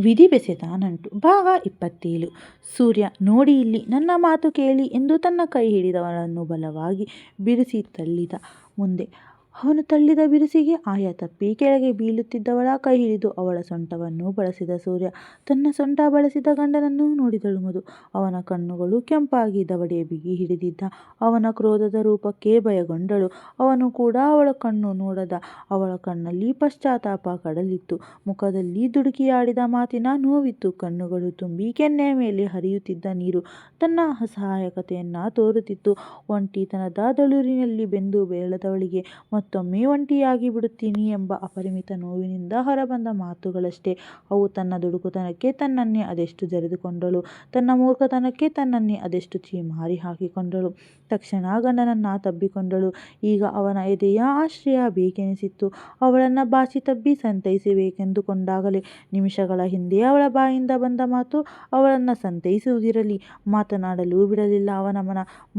ವಿಧಿ ಬೆಸೆದ ನಂಟು ಭಾಗ 27. ಸೂರ್ಯ ನೋಡಿ ಇಲ್ಲಿ ನನ್ನ ಮಾತು ಕೇಳಿ ಎಂದು ತನ್ನ ಕೈ ಹಿಡಿದವಳನ್ನು ಬಲವಾಗಿ ಬಿಡಿಸಿ ತಳ್ಳಿದ ಮುಂದೆ. ಅವನು ತಳ್ಳಿದ ಬಿರುಸಿಗೆ ಆಯ ತಪ್ಪಿ ಕೆಳಗೆ ಬೀಳುತ್ತಿದ್ದವಳ ಕೈ ಹಿಡಿದು ಅವಳ ಸೊಂಟವನ್ನು ಬಳಸಿದ ಸೂರ್ಯ. ತನ್ನ ಸೊಂಟ ಬಳಸಿದ ಗಂಡನನ್ನು ನೋಡಿದಳು ಮಧು. ಅವನ ಕಣ್ಣುಗಳು ಕೆಂಪಾಗಿ ದವಡೆ ಬಿಗಿ ಹಿಡಿದಿದ್ದ. ಅವನ ಕ್ರೋಧದ ರೂಪಕ್ಕೆ ಭಯಗೊಂಡಳು. ಅವನು ಕೂಡ ಅವಳ ಕಣ್ಣು ನೋಡದ. ಅವಳ ಕಣ್ಣಲ್ಲಿ ಪಶ್ಚಾತ್ತಾಪ ಕಡಲಿತ್ತು. ಮುಖದಲ್ಲಿ ದುಡುಕಿಯಾಡಿದ ಮಾತಿನ ನೋವಿತ್ತು. ಕಣ್ಣುಗಳು ತುಂಬಿ ಕೆನ್ನೆಯ ಮೇಲೆ ಹರಿಯುತ್ತಿದ್ದ ನೀರು ತನ್ನ ಅಸಹಾಯಕತೆಯನ್ನ ತೋರುತ್ತಿತ್ತು. ಒಂಟಿತನದ ದಳುರಿನಲ್ಲಿ ಬೆಂದು ಬೆಳೆದವಳಿಗೆ ಮತ್ತೊಮ್ಮೆ ಒಂಟಿಯಾಗಿ ಬಿಡುತ್ತೀನಿ ಎಂಬ ಅಪರಿಮಿತ ನೋವಿನಿಂದ ಹೊರಬಂದ ಮಾತುಗಳಷ್ಟೇ ಅವು. ತನ್ನ ದುಡುಕುತನಕ್ಕೆ ತನ್ನನ್ನೇ ಅದೆಷ್ಟು ಜರಿದುಕೊಂಡಳು. ತನ್ನ ಮೂರ್ಖತನಕ್ಕೆ ತನ್ನನ್ನೇ ಅದೆಷ್ಟು ಚೀಮಾರಿ ಹಾಕಿಕೊಂಡಳು. ತಕ್ಷಣ ಗಂಡನನ್ನ ತಬ್ಬಿಕೊಂಡಳು. ಈಗ ಅವನ ಎದೆಯ ಆಶ್ರಯ ಬೇಕೆನಿಸಿತ್ತು. ಅವಳನ್ನ ಬಾಚಿ ತಬ್ಬಿ ಸಂತೈಸಬೇಕೆಂದುಕೊಂಡಾಗಲೇ ನಿಮಿಷಗಳ ಹಿಂದೆ ಅವಳ ಬಾಯಿಂದ ಬಂದ ಮಾತು ಅವಳನ್ನ ಸಂತೈಸುವುದಿರಲಿ, ಮಾತನಾಡಲು ಬಿಡಲಿಲ್ಲ. ಅವನ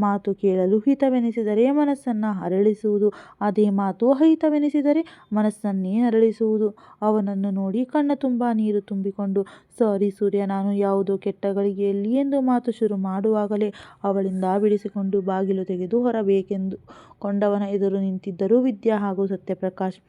ಮಾತು ಕೇಳಲು ಹಿತವೆನಿಸಿದರೆ ಮನಸ್ಸನ್ನ ಅರಳಿಸುವುದು, ಅದೇ ಮಾತು ಅಹಿತವೆನಿಸಿದರೆ ಮನಸ್ಸನ್ನೇ ಅರಳಿಸುವುದು. ಅವನನ್ನು ನೋಡಿ ಕಣ್ಣ ತುಂಬ ನೀರು ತುಂಬಿಕೊಂಡು, ಸಾರಿ ಸೂರ್ಯ, ನಾನು ಯಾವುದೋ ಕೆಟ್ಟ ಗಳಿಗೆಯಲ್ಲಿ ಎಂದು ಮಾತು ಶುರು ಮಾಡುವಾಗಲೇ ಅವಳಿಂದ ಬಿಡಿಸಿಕೊಂಡು ಬಾಗಿಲು ತೆಗೆದು ಹೊರಬೇಕೆಂದು ಕೊಂಡವನ ಎದುರು ನಿಂತಿದ್ದರು ವಿದ್ಯಾ ಹಾಗೂ ಸತ್ಯಪ್ರಕಾಶ್.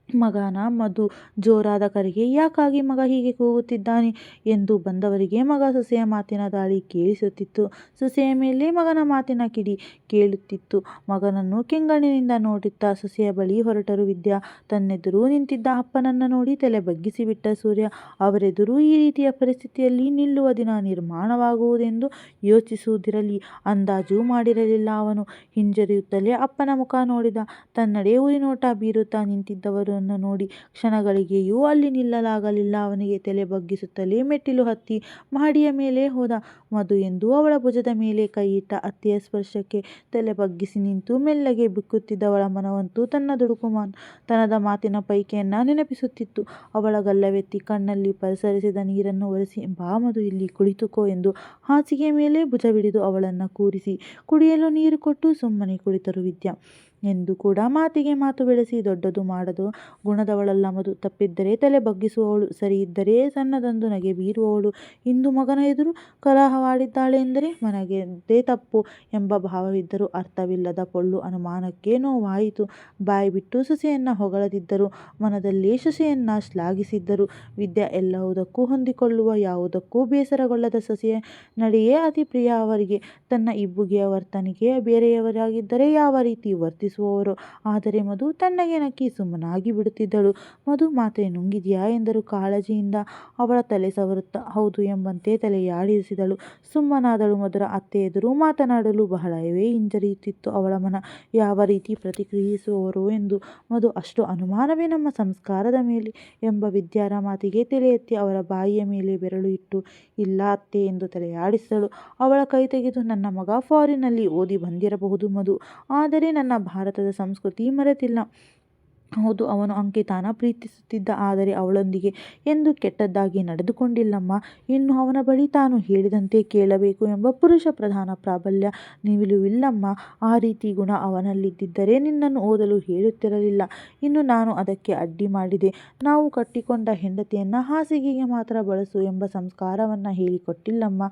ಮಗನ ಮಧು ಜೋರಾದ ಕರೆಗೆ ಯಾಕಾಗಿ ಮಗ ಹೀಗೆ ಕೂಗುತ್ತಿದ್ದಾನೆ ಎಂದು ಬಂದವರಿಗೆ ಮಗ ಸೊಸೆಯ ಮಾತಿನ ದಾಳಿ ಕೇಳಿಸುತ್ತಿತ್ತು. ಸೊಸೆಯ ಮೇಲೆ ಮಗನ ಮಾತಿನ ಕಿಡಿ ಕೇಳುತ್ತಿತ್ತು. ಮಗನನ್ನು ಕೆಂಗಣ್ಣಿನಿಂದ ನೋಡುತ್ತಾ ಸೊಸೆಯ ಬಳಿ ಹೊರಟರು ವಿದ್ಯಾ. ತನ್ನೆದುರು ನಿಂತಿದ್ದ ಅಪ್ಪನನ್ನ ನೋಡಿ ತಲೆ ಬಗ್ಗಿಸಿಬಿಟ್ಟ ಸೂರ್ಯ. ಅವರೆದುರು ಈ ರೀತಿಯ ಪರಿಸ್ಥಿತಿಯಲ್ಲಿ ನಿಲ್ಲುವ ದಿನ ನಿರ್ಮಾಣವಾಗುವುದೆಂದು ಯೋಚಿಸುವುದಿರಲಿ, ಅಂದಾಜು ಮಾಡಿರಲಿಲ್ಲ. ಅವನು ಹಿಂಜರಿಯುತ್ತಲೇ ಅಪ್ಪನ ಮುಖ ನೋಡಿದ. ತನ್ನೆಡೆ ಉರಿನೋಟ ಬೀರುತ್ತಾ ನಿಂತಿದ್ದವರು ನೋಡಿ ಕ್ಷಣಗಳಿಗೆಯೂ ಅಲ್ಲಿ ನಿಲ್ಲಲಾಗಲಿಲ್ಲ ಅವನಿಗೆ. ತಲೆ ಬಗ್ಗಿಸುತ್ತಲೇ ಮೆಟ್ಟಿಲು ಹತ್ತಿ ಮಹಡಿಯ ಮೇಲೆ ಹೋದ. ಮಧು ಎಂದು ಅವಳ ಭುಜದ ಮೇಲೆ ಕೈ ಇಟ್ಟ. ಅತ್ತೆಯ ಸ್ಪರ್ಶಕ್ಕೆ ತಲೆ ಬಗ್ಗಿಸಿ ನಿಂತು ಮೆಲ್ಲಗೆ ಬಿಕ್ಕುತ್ತಿದ್ದವಳ ಮನವಂತೂ ತನ್ನ ದುಡುಕುತನದ ಮಾತಿನ ಪೈಕೆಯನ್ನ ನೆನಪಿಸುತ್ತಿತ್ತು. ಅವಳ ಗಲ್ಲವೆತ್ತಿ ಕಣ್ಣಲ್ಲಿ ಪಸರಿಸಿದ ನೀರನ್ನು ಒರೆಸಿ, ಬಾ ಮಧು, ಇಲ್ಲಿ ಕುಳಿತುಕೋ ಎಂದು ಹಾಸಿಗೆಯ ಮೇಲೆ ಭುಜವಿಡಿದು ಅವಳನ್ನ ಕೂರಿಸಿ ಕುಡಿಯಲು ನೀರು ಕೊಟ್ಟು ಸುಮ್ಮನೆ ಕುಳಿತರು ವಿದ್ಯಾ. ಎಂದು ಕೂಡ ಮಾತಿಗೆ ಮಾತು ಬೆಳೆಸಿ ದೊಡ್ಡದು ಮಾಡದು ಗುಣದವಳಲ್ಲ ಮಧು. ತಪ್ಪಿದ್ದರೆ ತಲೆ ಬಗ್ಗಿಸುವವಳು, ಸರಿಯಿದ್ದರೆ ಸಣ್ಣದೊಂದು ನಗೆ ಬೀರುವವಳು. ಇಂದು ಮಗನ ಎದುರು ಕಲಹವಾಡಿದ್ದಾಳೆ ಎಂದರೆ ಮನಗೆದ್ದೇ ತಪ್ಪು ಎಂಬ ಭಾವವಿದ್ದರೂ ಅರ್ಥವಿಲ್ಲದ ಪೊಳ್ಳು ಅನುಮಾನಕ್ಕೆ ನೋವಾಯಿತು. ಬಾಯ್ಬಿಟ್ಟು ಸೊಸೆಯನ್ನ ಹೊಗಳದಿದ್ದರು, ಮನದಲ್ಲೇ ಸೊಸೆಯನ್ನ ಶ್ಲಾಘಿಸಿದ್ದರು. ವಿದ್ಯಾ ಎಲ್ಲವುದಕ್ಕೂ ಹೊಂದಿಕೊಳ್ಳುವ, ಯಾವುದಕ್ಕೂ ಬೇಸರಗೊಳ್ಳದ ಸೊಸೆಯ ನಡೆಯೇ ಅತಿ ಪ್ರಿಯ ಅವರಿಗೆ. ತನ್ನ ಇಬ್ಬುಗೆಯ ವರ್ತನೆಗೆ ಬೇರೆಯವರಾಗಿದ್ದರೆ ಯಾವ ರೀತಿ ವರ್ತಿಸುವವರೋ. ಆದರೆ ಮಧು ತಣ್ಣಗೆ ನಕ್ಕಿ ಸುಮ್ಮನಾಗಿ ಬಿಡುತ್ತಿದ್ದಳು. ಮಧು, ಮಾತ್ರೆ ನುಂಗಿದ್ಯಾ ಎಂದರು ಕಾಳಜಿಯಿಂದ ಅವಳ ತಲೆ ಸವರುತ್ತಾ. ಹೌದು ಎಂಬಂತೆ ತಲೆಯಾಡಿಸಿದಳು. ಸುಮ್ಮನಾದಳು. ಮಧುರ ಅತ್ತೆ ಎದುರು ಮಾತನಾಡಲು ಬಹಳವೇ ಹಿಂಜರಿಯುತ್ತಿತ್ತು ಅವಳ ಮನ. ಯಾವ ರೀತಿ ಪ್ರತಿಕ್ರಿಯಿಸುವರೋ ಎಂದು. ಮಧು, ಅಷ್ಟು ಅನುಮಾನವೇ ನಮ್ಮ ಸಂಸ್ಕಾರದ ಮೇಲೆ ಎಂಬ ವಿದ್ಯಾರ ಮಾತಿಗೆ ತಲೆ ಎತ್ತಿ ಅವರ ಬಾಯಿಯ ಮೇಲೆ ಬೆರಳು ಇಟ್ಟು, ಇಲ್ಲ ಅತ್ತೆ ಎಂದು ತಲೆಯಾಡಿಸಿದಳು. ಅವಳ ಕೈ ತೆಗೆದು, ನನ್ನ ಮಗ ಫಾರಿನ್ನಲ್ಲಿ ಓದಿ ಬಂದಿರಬಹುದು ಮಧು, ಆದರೆ ನನ್ನ ಭಾರತದ ಸಂಸ್ಕೃತಿ ಮರೆತಿಲ್ಲ. ಹೌದು, ಅವನು ಅಂಕಿತಾನ ಪ್ರೀತಿಸುತ್ತಿದ್ದ, ಆದರೆ ಅವಳೊಂದಿಗೆ ಎಂದು ಕೆಟ್ಟದ್ದಾಗಿ ನಡೆದುಕೊಂಡಿಲ್ಲಮ್ಮ. ಇನ್ನು ಅವನ ಬಳಿ ತಾನು ಹೇಳಿದಂತೆ ಕೇಳಬೇಕು ಎಂಬ ಪುರುಷ ಪ್ರಧಾನ ಪ್ರಾಬಲ್ಯ ನಿಲುವಿಲ್ಲಮ್ಮ. ಆ ರೀತಿ ಗುಣ ಅವನಲ್ಲಿದ್ದಿದ್ದರೆ ನಿನ್ನನ್ನು ಓದಲು ಹೇಳುತ್ತಿರಲಿಲ್ಲ. ಇನ್ನು ನಾನು ಅದಕ್ಕೆ ಅಡ್ಡಿ ಮಾಡಿದೆ. ನಾವು ಕಟ್ಟಿಕೊಂಡ ಹೆಂಡತಿಯನ್ನ ಹಾಸಿಗೆಗೆ ಮಾತ್ರ ಬಳಸು ಎಂಬ ಸಂಸ್ಕಾರವನ್ನ ಹೇಳಿಕೊಟ್ಟಿಲ್ಲಮ್ಮ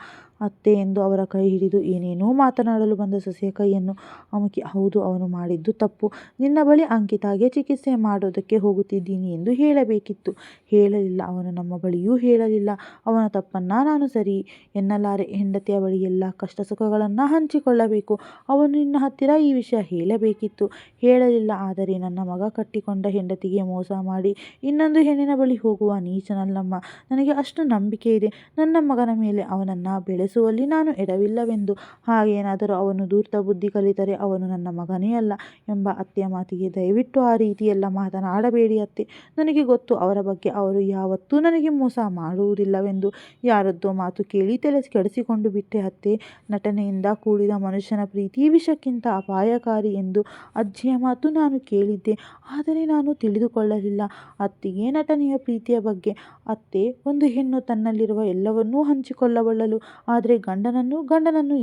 ಅತ್ತೆ ಎಂದು ಅವರ ಕೈ ಹಿಡಿದು ಏನೇನೋ ಮಾತನಾಡಲು ಬಂದ ಸೊಸೆಯ ಕೈಯನ್ನು ಅಮುಕಿ, ಹೌದು, ಅವನು ಮಾಡಿದ್ದು ತಪ್ಪು. ನಿನ್ನ ಬಳಿ ಅಂಕಿತಾಗೆ ಚಿಕಿತ್ಸೆ ಮಾಡೋದಕ್ಕೆ ಹೋಗುತ್ತಿದ್ದೀನಿ ಎಂದು ಹೇಳಬೇಕಿತ್ತು. ಹೇಳಲಿಲ್ಲ. ಅವನು ನಮ್ಮ ಬಳಿಯೂ ಹೇಳಲಿಲ್ಲ. ಅವನ ತಪ್ಪನ್ನ ನಾನು ಸರಿ ಎನ್ನಲಾರೆ. ಹೆಂಡತಿಯ ಬಳಿ ಎಲ್ಲ ಕಷ್ಟ ಸುಖಗಳನ್ನ ಹಂಚಿಕೊಳ್ಳಬೇಕು. ಅವನು ನಿನ್ನ ಹತ್ತಿರ ಈ ವಿಷಯ ಹೇಳಬೇಕಿತ್ತು. ಹೇಳಲಿಲ್ಲ. ಆದರೆ ನನ್ನ ಮಗ ಕಟ್ಟಿಕೊಂಡ ಹೆಂಡತಿಗೆ ಮೋಸ ಮಾಡಿ ಇನ್ನೊಂದು ಹೆಣ್ಣಿನ ಬಳಿ ಹೋಗುವ ನೀಚನಲ್ಲಮ್ಮ. ನನಗೆ ಅಷ್ಟು ನಂಬಿಕೆ ಇದೆ ನನ್ನ ಮಗನ ಮೇಲೆ, ಅವನನ್ನ ಬೆಳೆಸುವಲ್ಲಿ ನಾನು ಎಡವಿಲ್ಲವೆಂದು. ಹಾಗೇನಾದರೂ ಅವನು ಧೂರ್ತ ಬುದ್ಧಿ ಕಲಿತರೆ ಅವನು ನನ್ನ ಮಗನೇ ಅಲ್ಲ ಎಂಬ ಅತ್ತೆಯ ಮಾತಿಗೆ, ದಯವಿಟ್ಟು ಆ ರೀತಿ ಎಲ್ಲ ಮಾತನಾಡಬೇಡಿ ಅತ್ತೆ. ನನಗೆ ಗೊತ್ತು ಅವರ ಬಗ್ಗೆ. ಅವರು ಯಾವತ್ತೂ ನನಗೆ ಮೋಸ ಮಾಡುವುದಿಲ್ಲವೆಂದು. ಯಾರದ್ದೋ ಮಾತು ಕೇಳಿ ತಲೆ ಕೆಡಿಸಿಕೊಂಡು ಬಿಟ್ಟೆ ಅತ್ತೆ. ನಟನೆಯಿಂದ ಕೂಡಿದ ಮನುಷ್ಯನ ಪ್ರೀತಿ ವಿಷಕ್ಕಿಂತ ಅಪಾಯಕಾರಿ ಎಂದು ಅಜ್ಜಿಯ ಮಾತು ನಾನು ಕೇಳಿದ್ದೆ, ಆದರೆ ನಾನು ತಿಳಿದುಕೊಳ್ಳಲಿಲ್ಲ ಅತ್ತಿಗೆ ನಟನೆಯ ಪ್ರೀತಿಯ ಬಗ್ಗೆ. ಅತ್ತೆ, ಒಂದು ಹೆಣ್ಣು ತನ್ನಲ್ಲಿರುವ ಎಲ್ಲವನ್ನೂ ಹಂಚಿಕೊಳ್ಳಬಲ್ಲಳು, ಆದರೆ ಗಂಡನನ್ನು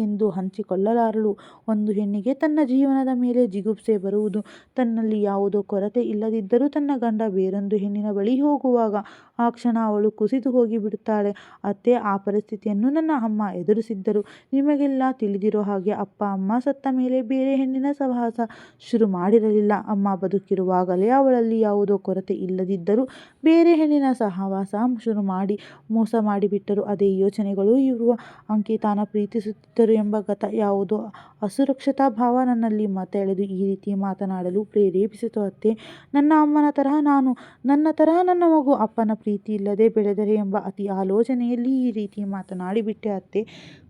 ಎಂದು ಹಂಚಿಕೊಳ್ಳಲಾರಳು. ಒಂದು ಹೆಣ್ಣಿಗೆ ತನ್ನ ಜೀವನದ ಮೇಲೆ ಜಿಗುಪ್ಸೆ ಬರುವುದು, ತನ್ನಲ್ಲಿ ಯಾವುದೋ ಕೊರತೆ ಇಲ್ಲದಿದ್ದರೂ ತನ್ನ ಗಂಡ ಬೇರೊಂದು ಹೆಣ್ಣಿನ ಬಳಿ ಹೋಗುವಾಗ. ಆ ಕ್ಷಣ ಅವಳು ಕುಸಿದು ಹೋಗಿ ಬಿಡುತ್ತಾಳೆ. ಅತ್ತೆ, ಆ ಪರಿಸ್ಥಿತಿಯನ್ನು ನನ್ನ ಅಮ್ಮ ಎದುರಿಸಿದ್ದರು. ನಿಮಗೆಲ್ಲ ತಿಳಿದಿರೋ ಹಾಗೆ ಅಪ್ಪ ಅಮ್ಮ ಸತ್ತ ಮೇಲೆ ಬೇರೆ ಹೆಣ್ಣಿನ ಸಹವಾಸ ಶುರು ಮಾಡಿರಲಿಲ್ಲ. ಅಮ್ಮ ಬದುಕಿರುವಾಗಲೇ ಅವಳಲ್ಲಿ ಯಾವುದೋ ಕೊರತೆ ಇಲ್ಲದಿದ್ದರೂ ಬೇರೆ ಹೆಣ್ಣಿನ ಸಹವಾಸ ಶುರು ಮಾಡಿ ಮೋಸ ಮಾಡಿಬಿಟ್ಟರು. ಅದೇ ಯೋಚನೆಗಳು ಇರುವ ಅಂಕಿತಾನ ಪ್ರೀತಿಸುತ್ತಿದ್ದರು ಎಂಬ ಗತ, ಯಾವುದೋ ಅಸುರಕ್ಷತಾ ಭಾವ ನನ್ನಲ್ಲಿ ಮತೆಳೆದು ಈ ರೀತಿ ಮಾತನಾಡಲು ಪ್ರೇರೇಪಿಸಿತು. ಅತ್ತೆ, ನನ್ನ ಅಮ್ಮನ ತರಹ ನಾನು, ನನ್ನ ತರಹ ನನ್ನ ಮಗು ಅಪ್ಪನ ಪ್ರೀತಿ ಇಲ್ಲದೆ ಬೆಳೆದರೆ ಎಂಬ ಅತಿ ಆಲೋಚನೆಯಲ್ಲಿ ಈ ರೀತಿ ಮಾತನಾಡಿಬಿಟ್ಟೆ ಅತ್ತೆ.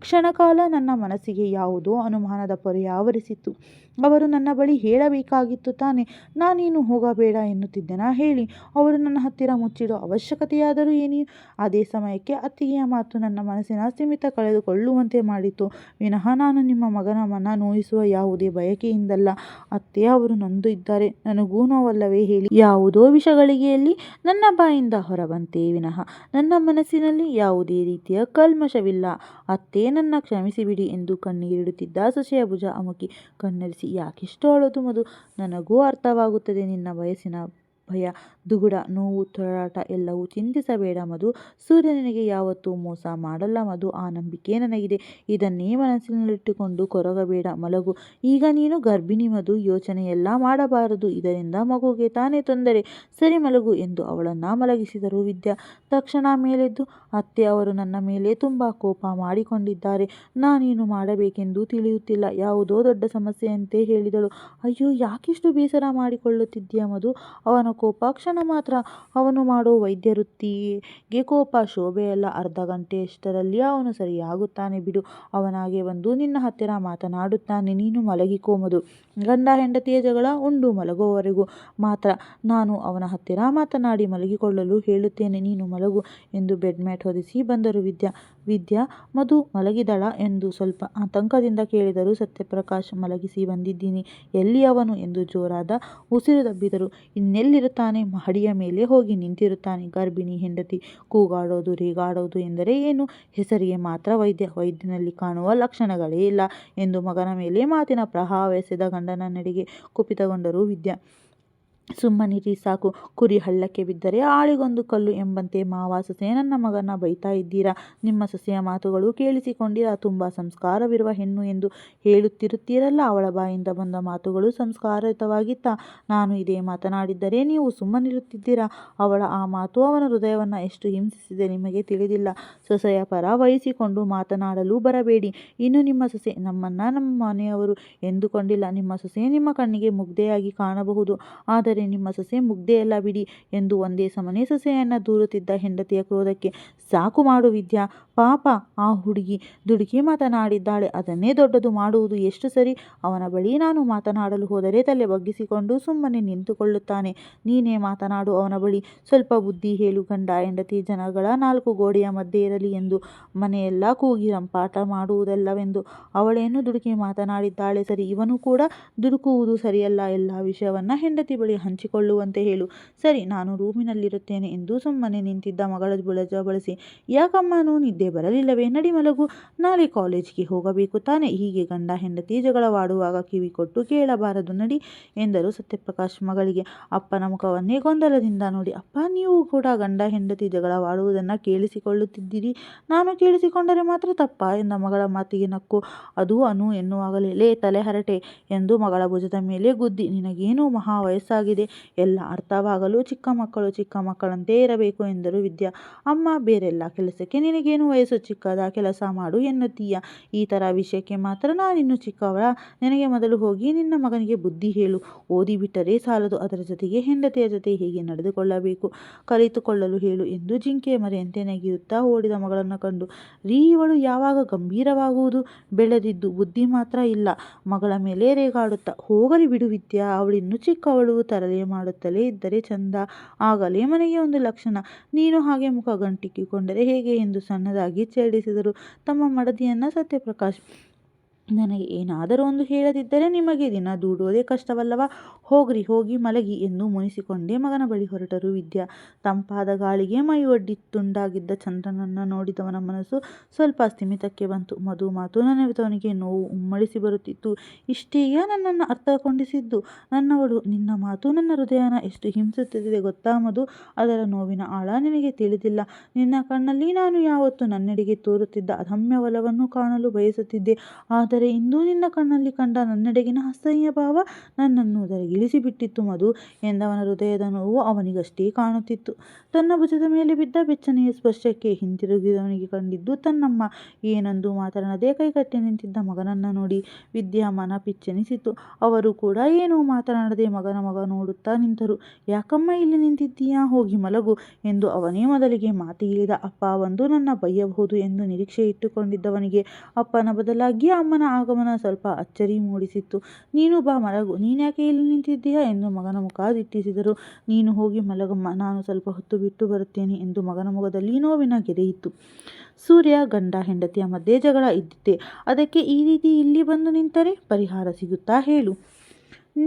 ಕ್ಷಣಕಾಲ ನನ್ನ ಮನಸ್ಸಿಗೆ ಯಾವುದೋ ಅನುಮಾನದ ಪೊರೆ ಆವರಿಸಿತು. ಅವರು ನನ್ನ ಬಳಿ ಹೇಳಬೇಕಾಗಿತ್ತು ತಾನೆ. ನಾನೇನು ಹೋಗಬೇಡ ಎನ್ನುತ್ತಿದ್ದೆನಾ? ಹೇಳಿ. ಅವರು ನನ್ನ ಹತ್ತಿರ ಮುಚ್ಚಿಡೋ ಅವಶ್ಯಕತೆಯಾದರೂ ಏನು? ಅದೇ ಸಮಯಕ್ಕೆ ಅತ್ತಿಗೆಯ ಮಾತು ನನ್ನ ಮನಸ್ಸಿನ ಸ್ಥಿಮಿತ ಕಳೆದುಕೊಳ್ಳುವಂತೆ ಮಾಡಿತು ವಿನಃ ನಾನು ನಿಮ್ಮ ಮಗನ ಮನ ನೋಯಿಸುವ ಯಾವುದೇ ಬಯಕೆಯಿಂದಲ್ಲ. ಅತ್ತೆ, ಅವರು ನೊಂದು ಇದ್ದಾರೆ, ನನಗೂ ನೋವಲ್ಲವೇ ಹೇಳಿ. ಯಾವುದೋ ವಿಷಗಳಿಗೆಯಲ್ಲಿ ನನ್ನ ಬಾಯಿಂದ ಹೊರಬಂತೆ ವಿನಃ ನನ್ನ ಮನಸ್ಸಿನಲ್ಲಿ ಯಾವುದೇ ರೀತಿಯ ಕಲ್ಮಶವಿಲ್ಲ. ಅತ್ತೆ, ನನ್ನ ಕ್ಷಮಿಸಿಬಿಡಿ ಎಂದು ಕಣ್ಣೀರಿಡುತ್ತಿದ್ದ ಸೊಸೆಯ ಭುಜ ಅಮುಕಿ ಕಣ್ಣರಿಸಿ, ಯಾಕಿಷ್ಟು ಅಳೋದು ಮಧು? ನನಗೂ ಅರ್ಥವಾಗುತ್ತದೆ ನಿನ್ನ ವಯಸ್ಸಿನ ಭಯ, ದುಗುಡ, ನೋವು, ತೊಳಲಾಟ ಎಲ್ಲವೂ. ಚಿಂತಿಸಬೇಡ ಮಧು. ಸೂರ್ಯ ನಿನಗೆ ಯಾವತ್ತೂ ಮೋಸ ಮಾಡಲ್ಲ ಮಧು. ಆ ನಂಬಿಕೆ ನನಗಿದೆ. ಇದನ್ನೇ ಮನಸ್ಸಿನಲ್ಲಿಟ್ಟುಕೊಂಡು ಕೊರಗಬೇಡ, ಮಲಗು. ಈಗ ನೀನು ಗರ್ಭಿಣಿ ಮಧು. ಯೋಚನೆಯೆಲ್ಲ ಮಾಡಬಾರದು. ಇದರಿಂದ ಮಗುಗೆ ತಾನೇ ತೊಂದರೆ. ಸರಿ, ಮಲಗು ಎಂದು ಅವಳನ್ನು ಮಲಗಿಸಿದರು ವಿದ್ಯಾ. ತಕ್ಷಣ ಮೇಲೆದ್ದು, ಅತ್ತೆ, ಅವರು ನನ್ನ ಮೇಲೆ ತುಂಬ ಕೋಪ ಮಾಡಿಕೊಂಡಿದ್ದಾರೆ. ನಾನೇನು ಮಾಡಬೇಕೆಂದು ತಿಳಿಯುತ್ತಿಲ್ಲ. ಯಾವುದೋ ದೊಡ್ಡ ಸಮಸ್ಯೆಯಂತೆ ಹೇಳಿದಳು. ಅಯ್ಯೋ, ಯಾಕಿಷ್ಟು ಬೇಸರ ಮಾಡಿಕೊಳ್ಳುತ್ತಿದ್ದೀಯ ಮಧು? ಅವನ ಕೋಪ ಕ್ಷಣ ಮಾತ್ರ. ಅವನು ಮಾಡೋ ವೈದ್ಯ ವೃತ್ತಿಗೆ ಕೋಪ ಶೋಭೆಯಲ್ಲ. ಅರ್ಧ ಗಂಟೆಯಷ್ಟರಲ್ಲಿ ಅವನು ಸರಿಯಾಗುತ್ತಾನೆ ಬಿಡು. ಅವನಾಗೆ ಬಂದು ನಿನ್ನ ಹತ್ತಿರ ಮಾತನಾಡುತ್ತಾನೆ. ನೀನು ಮಲಗಿಕೋ ಮಧು. ಗಂಡ ಹೆಂಡತಿಯ ಜಗಳ ಉಂಡು ಮಲಗುವವರೆಗೂ ಮಾತ್ರ. ನಾನು ಅವನ ಹತ್ತಿರ ಮಾತನಾಡಿ ಮಲಗಿಕೊಳ್ಳಲು ಹೇಳುತ್ತೇನೆ. ನೀನು ಮಲಗು ಎಂದು ಬೆಡ್ ಮ್ಯಾಟ್ ಹೊದಿಸಿ ಬಂದರು ವಿದ್ಯಾ. ವಿದ್ಯಾ, ಮಧು ಮಲಗಿದಳ ಎಂದು ಸ್ವಲ್ಪ ಆತಂಕದಿಂದ ಕೇಳಿದರು ಸತ್ಯಪ್ರಕಾಶ್. ಮಲಗಿಸಿ ಬಂದಿದ್ದೀನಿ. ಎಲ್ಲಿ ಅವನು ಎಂದು ಜೋರಾದ ಉಸಿರು ದಬ್ಬಿದರು. ಇನ್ನೆಲ್ಲಿರುತ್ತಾನೆ? ಮಹಡಿಯ ಮೇಲೆ ಹೋಗಿ ನಿಂತಿರುತ್ತಾನೆ. ಗರ್ಭಿಣಿ ಹೆಂಡತಿ ಕೂಗಾಡೋದು ರೇಗಾಡೋದು ಎಂದರೆ ಏನು? ಹೆಸರಿಗೆ ಮಾತ್ರ ವೈದ್ಯ, ವೈದ್ಯನಲ್ಲಿ ಕಾಣುವ ಲಕ್ಷಣಗಳೇ ಇಲ್ಲ ಎಂದು ಮಗನ ಮೇಲೆ ಮಾತಿನ ಪ್ರಹಾರವೆಸೆದ ಗಂಡನ ನೆಡೆಗೆ ಕುಪಿತಗೊಂಡರು ವಿದ್ಯಾ. ಸುಮ್ಮನಿರಿ ಸಾಕು. ಕುರಿ ಹಳ್ಳಕ್ಕೆ ಬಿದ್ದರೆ ಆಳಿಗೊಂದು ಕಲ್ಲು ಎಂಬಂತೆ ಮಾವ ಸೊಸೆ ನನ್ನ ಮಗನ ಬೈತಾ ಇದ್ದೀರಾ? ನಿಮ್ಮ ಸೊಸೆಯ ಮಾತುಗಳು ಕೇಳಿಸಿಕೊಂಡಿರಾ? ತುಂಬ ಸಂಸ್ಕಾರವಿರುವ ಹೆಣ್ಣು ಎಂದು ಹೇಳುತ್ತಿರುತ್ತೀರಲ್ಲ, ಅವಳ ಬಾಯಿಂದ ಬಂದ ಮಾತುಗಳು ಸಂಸ್ಕಾರಯುತವಾಗಿತ್ತಾ? ನಾನು ಇದೇ ಮಾತನಾಡಿದ್ದರೆ ನೀವು ಸುಮ್ಮನಿರುತ್ತಿದ್ದೀರಾ? ಅವಳ ಆ ಮಾತು ಅವನ ಹೃದಯವನ್ನು ಎಷ್ಟು ಹಿಂಸಿಸಿದೆ ನಿಮಗೆ ತಿಳಿದಿಲ್ಲ. ಸೊಸೆಯ ಪರ ವಹಿಸಿಕೊಂಡು ಮಾತನಾಡಲು ಬರಬೇಡಿ. ಇನ್ನು ನಿಮ್ಮ ಸೊಸೆ ನಮ್ಮನ್ನ ನಮ್ಮ ಮನೆಯವರು ಎಂದುಕೊಂಡಿಲ್ಲ. ನಿಮ್ಮ ಸೊಸೆ ನಿಮ್ಮ ಕಣ್ಣಿಗೆ ಮುಗ್ಧೆಯಾಗಿ ಕಾಣಬಹುದು, ಆದರೆ ನಿಮ್ಮ ಸೊಸೆ ಮುಗ್ಧೆಯಲ್ಲ ಬಿಡಿ ಎಂದು ಒಂದೇ ಸಮನೆ ಸೊಸೆಯನ್ನ ದೂರುತ್ತಿದ್ದ ಹೆಂಡತಿಯ ಕ್ರೋಧಕ್ಕೆ ಸಾಕು ಮಾಡು ವಿದ್ಯಾ. ಪಾಪ ಆ ಹುಡುಗಿ ದುಡುಕಿ ಮಾತನಾಡಿದ್ದಾಳೆ. ಅದನ್ನೇ ದೊಡ್ಡದು ಮಾಡುವುದು ಎಷ್ಟು ಸರಿ? ಅವನ ಬಳಿ ನಾನು ಮಾತನಾಡಲು ಹೋದರೆ ತಲೆ ಬಗ್ಗಿಸಿಕೊಂಡು ಸುಮ್ಮನೆ ನಿಂತುಕೊಳ್ಳುತ್ತಾನೆ. ನೀನೇ ಮಾತನಾಡು ಅವನ ಬಳಿ. ಸ್ವಲ್ಪ ಬುದ್ಧಿ ಹೇಳು. ಗಂಡ ಹೆಂಡತಿ ಜನಗಳ ನಾಲ್ಕು ಗೋಡೆಯ ಮಧ್ಯೆ ಇರಲಿ ಎಂದು ಮನೆಯೆಲ್ಲ ಕೂಗಿ ರಂಪಾಟ ಮಾಡುವುದಲ್ಲವೆಂದು. ಅವಳೇನು ದುಡುಕಿ ಮಾತನಾಡಿದ್ದಾಳೆ ಸರಿ, ಇವನು ಕೂಡ ದುಡುಕುವುದು ಸರಿಯಲ್ಲ. ಎಲ್ಲ ವಿಷಯವನ್ನ ಹೆಂಡತಿ ಬಳಿ ಹಂಚಿಕೊಳ್ಳುವಂತೆ ಹೇಳು. ಸರಿ, ನಾನು ರೂಮಿನಲ್ಲಿರುತ್ತೇನೆ ಎಂದು ಸುಮ್ಮನೆ ನಿಂತಿದ್ದ ಮಗಳ ಬುಳಜ ಬಳಸಿ, ಯಾಕಮ್ಮನೂ ನಿದ್ದೆ ಬರಲಿಲ್ಲವೇ? ನಡಿ ಮಲಗು. ನಾಳೆ ಕಾಲೇಜಿಗೆ ಹೋಗಬೇಕು ತಾನೆ? ಹೀಗೆ ಗಂಡ ಹೆಂಡತಿ ಜಗಳವಾಡುವಾಗ ಕಿವಿ ಕೊಟ್ಟು ಕೇಳಬಾರದು. ನಡಿ ಎಂದರು ಸತ್ಯಪ್ರಕಾಶ್ ಮಗಳಿಗೆ. ಅಪ್ಪನ ಮುಖವನ್ನೇ ಗೊಂದಲದಿಂದ ನೋಡಿ, ಅಪ್ಪ, ನೀವು ಕೂಡ ಗಂಡ ಹೆಂಡತಿ ಜಗಳವಾಡುವುದನ್ನು ಕೇಳಿಸಿಕೊಳ್ಳುತ್ತಿದ್ದೀರಿ? ನಾನು ಕೇಳಿಸಿಕೊಂಡರೆ ಮಾತ್ರ ತಪ್ಪಾ ಎಂದ ಮಗಳ ಮಾತಿಗೆ ನಕ್ಕು. ಅದು ಅನು ಎನ್ನುವಾಗಲೇ, ಲೇ ತಲೆ ಹರಟೆ ಎಂದು ಮಗಳ ಭುಜದ ಮೇಲೆ ಗುದ್ದಿ, ನಿನಗೇನು ಮಹಾ ವಯಸ್ಸಾಗಿದೆ? ಎಲ್ಲ ಅರ್ಥವಾಗಲು ಚಿಕ್ಕ ಮಕ್ಕಳು ಚಿಕ್ಕ ಮಕ್ಕಳಂತೆ ಇರಬೇಕು ಎಂದರು ವಿದ್ಯಾ. ಅಮ್ಮ, ಬೇರೆಲ್ಲ ಕೆಲಸಕ್ಕೆ ನಿನಗೇನು ವಯಸ್ಸು ಚಿಕ್ಕದ? ಕೆಲಸ ಮಾಡು ಎನ್ನುತ್ತೀಯ. ಈ ಥರ ವಿಷಯಕ್ಕೆ ಮಾತ್ರ ನಾನಿನ್ನು ಚಿಕ್ಕವಳ? ನಿನಗೆ ಮೊದಲು ಹೋಗಿ ನಿನ್ನ ಮಗನಿಗೆ ಬುದ್ಧಿ ಹೇಳು. ಓದಿಬಿಟ್ಟರೆ ಸಾಲದು, ಅದರ ಜೊತೆಗೆ ಹೆಂಡತಿಯ ಜೊತೆ ಹೇಗೆ ನಡೆದುಕೊಳ್ಳಬೇಕು ಕಲಿತುಕೊಳ್ಳಲು ಹೇಳು ಎಂದು ಜಿಂಕೆ ಮರೆಯಂತೆ ನೆಗೆಯುತ್ತಾ ಓಡಿದ ಮಗಳನ್ನು ಕಂಡು, ರೀ, ಇವಳು ಯಾವಾಗ ಗಂಭೀರವಾಗುವುದು? ಬೆಳೆದಿದ್ದು ಬುದ್ಧಿ ಮಾತ್ರ ಇಲ್ಲ. ಮಗಳ ಮೇಲೆ ರೇಗಾಡುತ್ತಾ, ಹೋಗಲಿ ಬಿಡು ವಿದ್ಯಾ, ಅವಳಿನ್ನು ಚಿಕ್ಕವಳು, ತರಲೆ ಮಾಡುತ್ತಲೇ ಇದ್ದರೆ ಚಂದ, ಆಗಲೇ ಮನೆಗೆ ಒಂದು ಲಕ್ಷಣ. ನೀನು ಹಾಗೆ ಮುಖ ಗಂಟಿಕ್ಕಿಕೊಂಡರೆ ಹೇಗೆ ಎಂದು ಸಣ್ಣದಾಗಿ ಛೇಡಿಸಿದರು ತಮ್ಮ ಮಡದಿಯನ್ನ ಸತ್ಯಪ್ರಕಾಶ್. ನನಗೆ ಏನಾದರೂ ಒಂದು ಹೇಳದಿದ್ದರೆ ನಿಮಗೆ ದಿನ ದೂಡೋದೇ ಕಷ್ಟವಲ್ಲವಾ? ಹೋಗ್ರಿ, ಹೋಗಿ ಮಲಗಿ ಎಂದು ಮುನಿಸಿಕೊಂಡೇ ಮಗನ ಬಳಿ ಹೊರಟರು ವಿದ್ಯಾ. ತಂಪಾದ ಗಾಳಿಗೆ ಮೈ ಒಡ್ಡಿ ತುಂಡಾಗಿದ್ದ ಚಂದ್ರನನ್ನು ನೋಡಿದವನ ಮನಸ್ಸು ಸ್ವಲ್ಪ ಸ್ಥಿಮಿತಕ್ಕೆ ಬಂತು. ಮಧು ಮಾತು ನೆನೆದವನಿಗೆ ನೋವು ಉಮ್ಮಳಿಸಿ ಬರುತ್ತಿತ್ತು. ಇಷ್ಟೀಗ ನನ್ನನ್ನು ಅರ್ಥಕೊಂಡಿಸಿದ್ದು ನನ್ನವಳು. ನಿನ್ನ ಮಾತು ನನ್ನ ಹೃದಯನ ಎಷ್ಟು ಹಿಂಸಿಸುತ್ತಿದೆ ಗೊತ್ತಾ ಮಧು? ಅದರ ನೋವಿನ ಆಳ ನಿನಗೆ ತಿಳಿದಿಲ್ಲ. ನಿನ್ನ ಕಣ್ಣಲ್ಲಿ ನಾನು ಯಾವತ್ತೂ ನನ್ನೆಡೆಗೆ ತೋರುತ್ತಿದ್ದ ಅದಮ್ಯ ಒಲವನ್ನು ಕಾಣಲು ಬಯಸುತ್ತಿದ್ದೆ. ಆದರೆ ಇಂದು ನಿನ್ನ ಕಣ್ಣಲ್ಲಿ ಕಂಡ ನನ್ನೆಡೆಗಿನ ಅಸಹ್ಯ ಭಾವ ನನ್ನನ್ನು ಧರೆಗಿಳಿಸಿಬಿಟ್ಟಿತ್ತು ಮಧು ಎಂದವನ ಹೃದಯದ ನೋವು ಅವನಿಗಷ್ಟೇ ಕಾಣುತ್ತಿತ್ತು. ತನ್ನ ಭುಜದ ಮೇಲೆ ಬಿದ್ದ ಬೆಚ್ಚನೆಯ ಸ್ಪರ್ಶಕ್ಕೆ ಹಿಂತಿರುಗಿದವನಿಗೆ ಕಂಡಿದ್ದು ತನ್ನಮ್ಮ. ಏನೊಂದು ಮಾತನಾಡದೆ ಕೈಕಟ್ಟಿ ನಿಂತಿದ್ದ ಮಗನನ್ನು ನೋಡಿ ವಿದ್ಯಾ ಮನ ಪಿಚ್ಚೆನಿಸಿತು. ಅವರು ಕೂಡ ಏನೂ ಮಾತನಾಡದೆ ಮಗ ನೋಡುತ್ತಾ ನಿಂತರು. ಯಾಕಮ್ಮ ಇಲ್ಲಿ ನಿಂತಿದ್ದೀಯಾ? ಹೋಗಿ ಮಲಗು ಎಂದು ಅವನೇ ಮೊದಲಿಗೆ ಮಾತು ಹೇಳಿದ. ಅಪ್ಪ ಬಂದು ನನ್ನ ಬೈಯಬಹುದು ಎಂದು ನಿರೀಕ್ಷೆ ಇಟ್ಟುಕೊಂಡಿದ್ದವನಿಗೆ ಅಪ್ಪನ ಬದಲಾಗಿ ಅಮ್ಮನ ಆಗಮನ ಸ್ವಲ್ಪ ಅಚ್ಚರಿ ಮೂಡಿಸಿತ್ತು. ನೀನು ಬಾ ಮಲಗು. ನೀನ್ಯಾಕೆ ಇಲ್ಲಿ ನಿಂತಿದ್ದೀಯಾ ಎಂದು ಮಗನ ಮುಖ ದಿಟ್ಟಿಸಿದರು. ನೀನು ಹೋಗಿ ಮಲಗಮ್ಮ, ನಾನು ಸ್ವಲ್ಪ ಹೊತ್ತು ಬಿಟ್ಟು ಬರುತ್ತೇನೆ ಎಂದು ಮಗನ ಮುಖದಲ್ಲಿ ನೋವಿನ ಗೆರೆಯಿತ್ತು. ಸೂರ್ಯ, ಗಂಡ ಹೆಂಡತಿಯ ಮಧ್ಯೆ ಜಗಳ ಇದ್ದಿದ್ದೆ. ಅದಕ್ಕೆ ಈ ರೀತಿ ಇಲ್ಲಿ ಬಂದು ನಿಂತರೆ ಪರಿಹಾರ ಸಿಗುತ್ತಾ ಹೇಳು?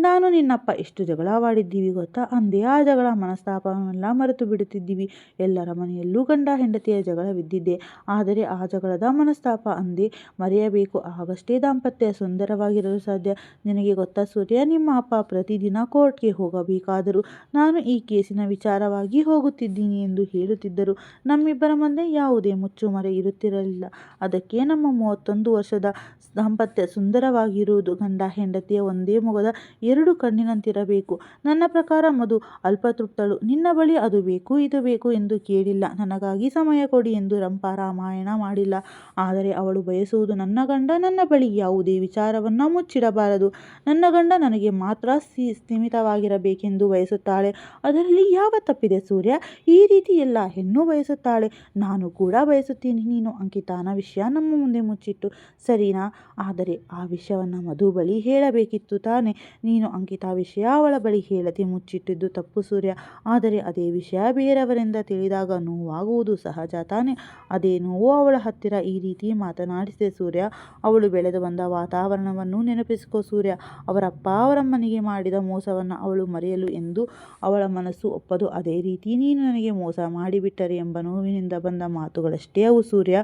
ನಾನು ನಿನ್ನಪ್ಪ ಎಷ್ಟು ಜಗಳವಾಡಿದ್ದೀವಿ ಗೊತ್ತಾ ಅಂದೆ. ಆ ಜಗಳ ಮನಸ್ತಾಪವನ್ನೆಲ್ಲ ಮರೆತು ಬಿಡುತ್ತಿದ್ದೀವಿ. ಎಲ್ಲರ ಮನೆಯಲ್ಲೂ ಗಂಡ ಹೆಂಡತಿಯ ಜಗಳವಿದ್ದಿದ್ದೆ. ಆದರೆ ಆ ಜಗಳದ ಮನಸ್ತಾಪ ಅಂದೆ ಮರೆಯಬೇಕು. ಆಗಷ್ಟೇ ದಾಂಪತ್ಯ ಸುಂದರವಾಗಿರಲು ಸಾಧ್ಯ. ನಿನಗೆ ಗೊತ್ತಾ ಸೂರ್ಯ, ನಿಮ್ಮ ಅಪ್ಪ ಪ್ರತಿದಿನ ಕೋರ್ಟ್ಗೆ ಹೋಗಬೇಕಾದರೂ ನಾನು ಈ ಕೇಸಿನ ವಿಚಾರವಾಗಿ ಹೋಗುತ್ತಿದ್ದೀನಿ ಎಂದು ಹೇಳುತ್ತಿದ್ದರು. ನಮ್ಮಿಬ್ಬರ ಮಧ್ಯೆ ಯಾವುದೇ ಮುಚ್ಚುಮರೆ ಇರುತ್ತಿರಲಿಲ್ಲ. ಅದಕ್ಕೆ ನಮ್ಮ 31 ವರ್ಷದ ದಾಂಪತ್ಯ ಸುಂದರವಾಗಿರುವುದು ಗಂಡ ಹೆಂಡತಿಯ ಒಂದೇ ಮೊಗದ ಎರಡು ಕಣ್ಣಿನಂತಿರಬೇಕು. ನನ್ನ ಪ್ರಕಾರ ಮಧು ಅಲ್ಪತೃಪ್ತಳು. ನಿನ್ನ ಬಳಿ ಅದು ಬೇಕು ಇದು ಬೇಕು ಎಂದು ಕೇಳಿಲ್ಲ. ನನಗಾಗಿ ಸಮಯ ಕೊಡಿ ಎಂದು ರಂಪಾರಾಮಾಯಣ ಮಾಡಿಲ್ಲ. ಆದರೆ ಅವಳು ಬಯಸುವುದು ನನ್ನ ಗಂಡ ನನ್ನ ಬಳಿ ಯಾವುದೇ ವಿಚಾರವನ್ನು ಮುಚ್ಚಿಡಬಾರದು. ನನ್ನ ಗಂಡ ನನಗೆ ಮಾತ್ರ ಸ್ಥಿಮಿತವಾಗಿರಬೇಕೆಂದು ಬಯಸುತ್ತಾಳೆ. ಅದರಲ್ಲಿ ಯಾವ ತಪ್ಪಿದೆ ಸೂರ್ಯ? ಈ ರೀತಿ ಎಲ್ಲ ಹೆಣ್ಣು ಬಯಸುತ್ತಾಳೆ. ನಾನು ಕೂಡ ಬಯಸುತ್ತೀನಿ. ನೀನು ಅಂಕಿತಾನ ವಿಷಯ ನಮ್ಮ ಮುಂದೆ ಮುಚ್ಚಿಟ್ಟು ಸರಿನಾ? ಆದರೆ ಆ ವಿಷಯವನ್ನು ಮಧು ಬಳಿ ಹೇಳಬೇಕಿತ್ತು ತಾನೆ? ನೀನು ಅಂಕಿತಾ ವಿಷಯ ಅವಳ ಬಳಿ ಹೇಳದೆ ಮುಚ್ಚಿಟ್ಟಿದ್ದು ತಪ್ಪು ಸೂರ್ಯ. ಆದರೆ ಅದೇ ವಿಷಯ ಬೇರೆಯವರಿಂದ ತಿಳಿದಾಗ ನೋವಾಗುವುದು ಸಹಜ ತಾನೆ? ಅದೇ ನೋವು ಅವಳ ಹತ್ತಿರ ಈ ರೀತಿ ಮಾತನಾಡಿಸಿದೆ ಸೂರ್ಯ. ಅವಳು ಬೆಳೆದು ಬಂದ ವಾತಾವರಣವನ್ನು ನೆನಪಿಸಿಕೋ ಸೂರ್ಯ. ಅವರಪ್ಪ ಅವರಮ್ಮನಿಗೆ ಮಾಡಿದ ಮೋಸವನ್ನು ಅವಳು ಮರೆಯಲು ಎಂದು ಅವಳ ಮನಸ್ಸು ಒಪ್ಪದು. ಅದೇ ರೀತಿ ನೀನು ನನಗೆ ಮೋಸ ಮಾಡಿಬಿಟ್ಟರೆ ಎಂಬ ನೋವಿನಿಂದ ಬಂದ ಮಾತುಗಳಷ್ಟೇ ಅವು ಸೂರ್ಯ.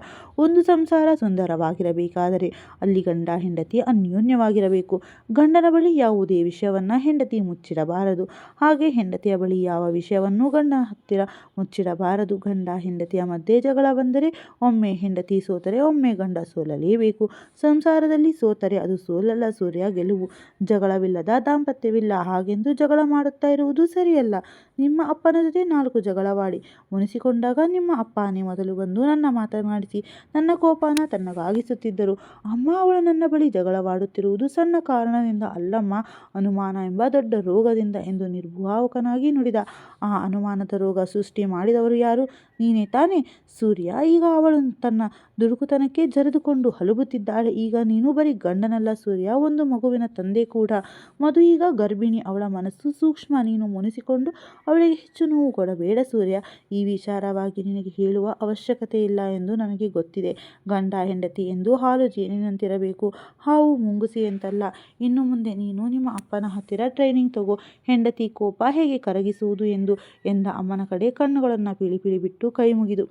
ಒಂದು ಸಂಸಾರ ಸುಂದರವಾಗಿರಬೇಕಾದರೆ ಅಲ್ಲಿ ಗಂಡ ಹೆಂಡತಿ ಅನ್ಯೋನ್ಯವಾಗಿರಬೇಕು. ಗಂಡನ ಬಳಿ ಯಾವುದೇ ವಿಷಯವನ್ನು ಹೆಂಡತಿ ಮುಚ್ಚಿಡಬಾರದು. ಹಾಗೆ ಹೆಂಡತಿಯ ಬಳಿ ಯಾವ ವಿಷಯವನ್ನು ಗಂಡನ ಹತ್ತಿರ ಮುಚ್ಚಿಡಬಾರದು. ಗಂಡ ಹೆಂಡತಿಯ ಮಧ್ಯೆ ಜಗಳ ಬಂದರೆ ಒಮ್ಮೆ ಹೆಂಡತಿ ಸೋತರೆ ಒಮ್ಮೆ ಗಂಡ ಸೋಲಲೇಬೇಕು. ಸಂಸಾರದಲ್ಲಿ ಸೋತರೆ ಅದು ಸೋಲಲ್ಲ ಸೂರ್ಯ, ಗೆಲುವು. ಜಗಳವಿಲ್ಲದ ದಾಂಪತ್ಯವಿಲ್ಲ. ಹಾಗೆಂದು ಜಗಳ ಮಾಡುತ್ತಾ ಇರುವುದು ಸರಿಯಲ್ಲ. ನಿಮ್ಮ ಅಪ್ಪನ ಜೊತೆ 4 ಜಗಳವಾಡಿ ಮುನಿಸಿಕೊಂಡಾಗ ನಿಮ್ಮ ಅಪ್ಪನೇ ಮೊದಲು ಬಂದು ನನ್ನ ಮಾತನಾಡಿಸಿ ನನ್ನ ಕೋಪನ ತಣ್ಣಗಾಗಿಸುತ್ತಿದ್ದರು. ಅಮ್ಮ, ಅವಳು ನನ್ನ ಬಳಿ ಜಗಳವಾಡುತ್ತಿರುವುದು ಸಣ್ಣ ಕಾರಣದಿಂದ ಅಲ್ಲಮ್ಮ, ಅನುಮಾನ ಎಂಬ ದೊಡ್ಡ ರೋಗದಿಂದ ಎಂದು ನಿರ್ಭಾವುಕನಾಗಿ ನುಡಿದ. ಆ ಅನುಮಾನದ ರೋಗ ಸೃಷ್ಟಿ ಮಾಡಿದವರು ಯಾರು? ನೀನೇ ತಾನೆ ಸೂರ್ಯ. ಈಗ ಅವಳು ತನ್ನ ದುಡುಕುತನಕ್ಕೆ ಜರಿದುಕೊಂಡು ಹಲುಬುತ್ತಿದ್ದಾಳೆ. ಈಗ ನೀನು ಬರೀ ಗಂಡನಲ್ಲ ಸೂರ್ಯ, ಒಂದು ಮಗುವಿನ ತಂದೆ ಕೂಡ. ಮಧು ಈಗ ಗರ್ಭಿಣಿ. ಅವಳ ಮನಸ್ಸು ಸೂಕ್ಷ್ಮ. ನೀನು ಮುನಿಸಿಕೊಂಡು ಅವಳಿಗೆ ಹೆಚ್ಚು ನೋವು ಕೊಡಬೇಡ ಸೂರ್ಯ. ಈ ವಿಚಾರವಾಗಿ ನಿನಗೆ ಹೇಳುವ ಅವಶ್ಯಕತೆ ಇಲ್ಲ ಎಂದು ನನಗೆ ಗೊತ್ತಿದೆ. ಗಂಡ ಹೆಂಡತಿ ಎಂದು ಹಾಲು ಜೇನಿನಂತಿರಬೇಕು, ಹಾವು ಮುಂಗುಸಿಯಂತಲ್ಲ. ಇನ್ನು ಮುಂದೆ ನೀನು ನಿಮ್ಮ ಅಪ್ಪನ ಹತ್ತಿರ ಟ್ರೈನಿಂಗ್ ತಗೋ. ಹೆಂಡತಿ ಕೋಪ ಹೇಗೆ ಕರಗಿಸುವುದು ಎಂದು ಎಂದ ಅಮ್ಮನ ಕಡೆ ಕಣ್ಣುಗಳನ್ನು ಪಿಳಿ ಬಿಟ್ಟು ಕೈ ಮುಗಿದು.